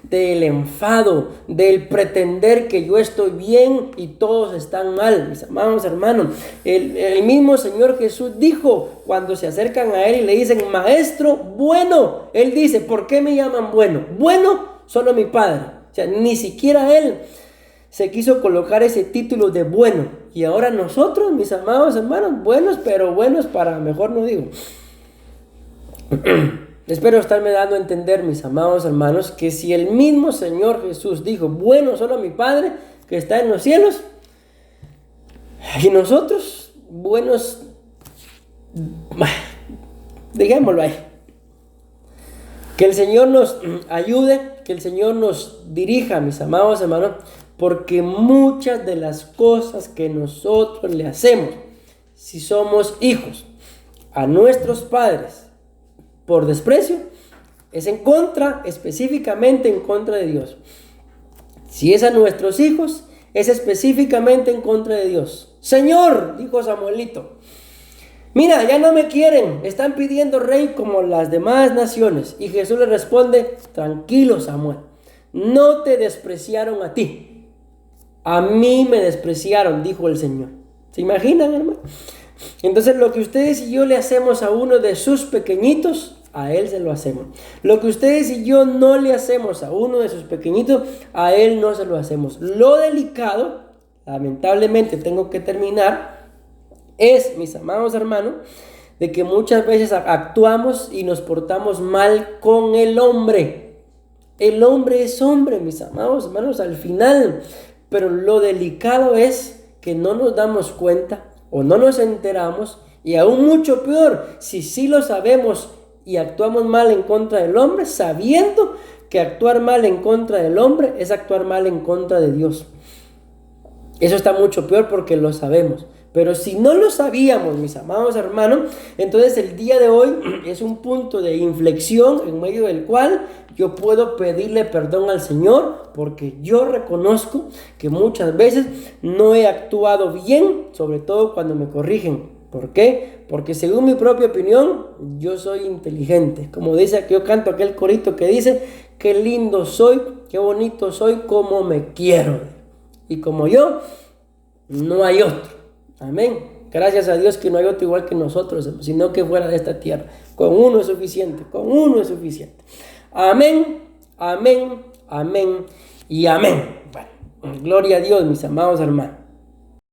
del enfado, del pretender que yo estoy bien y todos están mal. Mis amados hermanos, el mismo Señor Jesús dijo cuando se acercan a Él y le dicen, Maestro, bueno. Él dice, ¿por qué me llaman bueno? Bueno, solo mi Padre. O sea, ni siquiera Él se quiso colocar ese título de bueno. Y ahora nosotros, mis amados hermanos, buenos, pero buenos para mejor no digo. Espero estarme dando a entender, mis amados hermanos, que si el mismo Señor Jesús dijo, bueno solo mi Padre que está en los cielos, y nosotros, buenos, dejémoslo ahí. Que el Señor nos ayude, que el Señor nos dirija, mis amados hermanos, porque muchas de las cosas que nosotros le hacemos, si somos hijos, a nuestros padres, por desprecio, es en contra, específicamente en contra de Dios. Si es a nuestros hijos, es específicamente en contra de Dios. Señor, dijo Samuelito, mira, ya no me quieren, están pidiendo rey como las demás naciones. Y Jesús le responde, tranquilo Samuel, no te despreciaron a ti, a mí me despreciaron, dijo el Señor. ¿Se imaginan, hermano? Entonces lo que ustedes y yo le hacemos a uno de sus pequeñitos, a Él se lo hacemos. Lo que ustedes y yo no le hacemos a uno de sus pequeñitos, a Él no se lo hacemos. Lo delicado, lamentablemente tengo que terminar, es, mis amados hermanos, de que muchas veces actuamos y nos portamos mal con el hombre. El hombre es hombre, mis amados hermanos, al final. Pero lo delicado es que no nos damos cuenta o no nos enteramos, y aún mucho peor, si sí lo sabemos y actuamos mal en contra del hombre, sabiendo que actuar mal en contra del hombre es actuar mal en contra de Dios. Eso está mucho peor porque lo sabemos. Pero si no lo sabíamos, mis amados hermanos, entonces el día de hoy es un punto de inflexión en medio del cual yo puedo pedirle perdón al Señor, porque yo reconozco que muchas veces no he actuado bien, sobre todo cuando me corrigen. ¿Por qué? Porque según mi propia opinión, yo soy inteligente. Como dice, que yo canto aquel corito que dice, qué lindo soy, qué bonito soy, como me quiero. Y como yo, no hay otro. Amén. Gracias a Dios que no hay otro igual que nosotros, sino que fuera de esta tierra. Con uno es suficiente, con uno es suficiente. Amén, amén, amén y amén. Bueno, gloria a Dios, mis amados hermanos.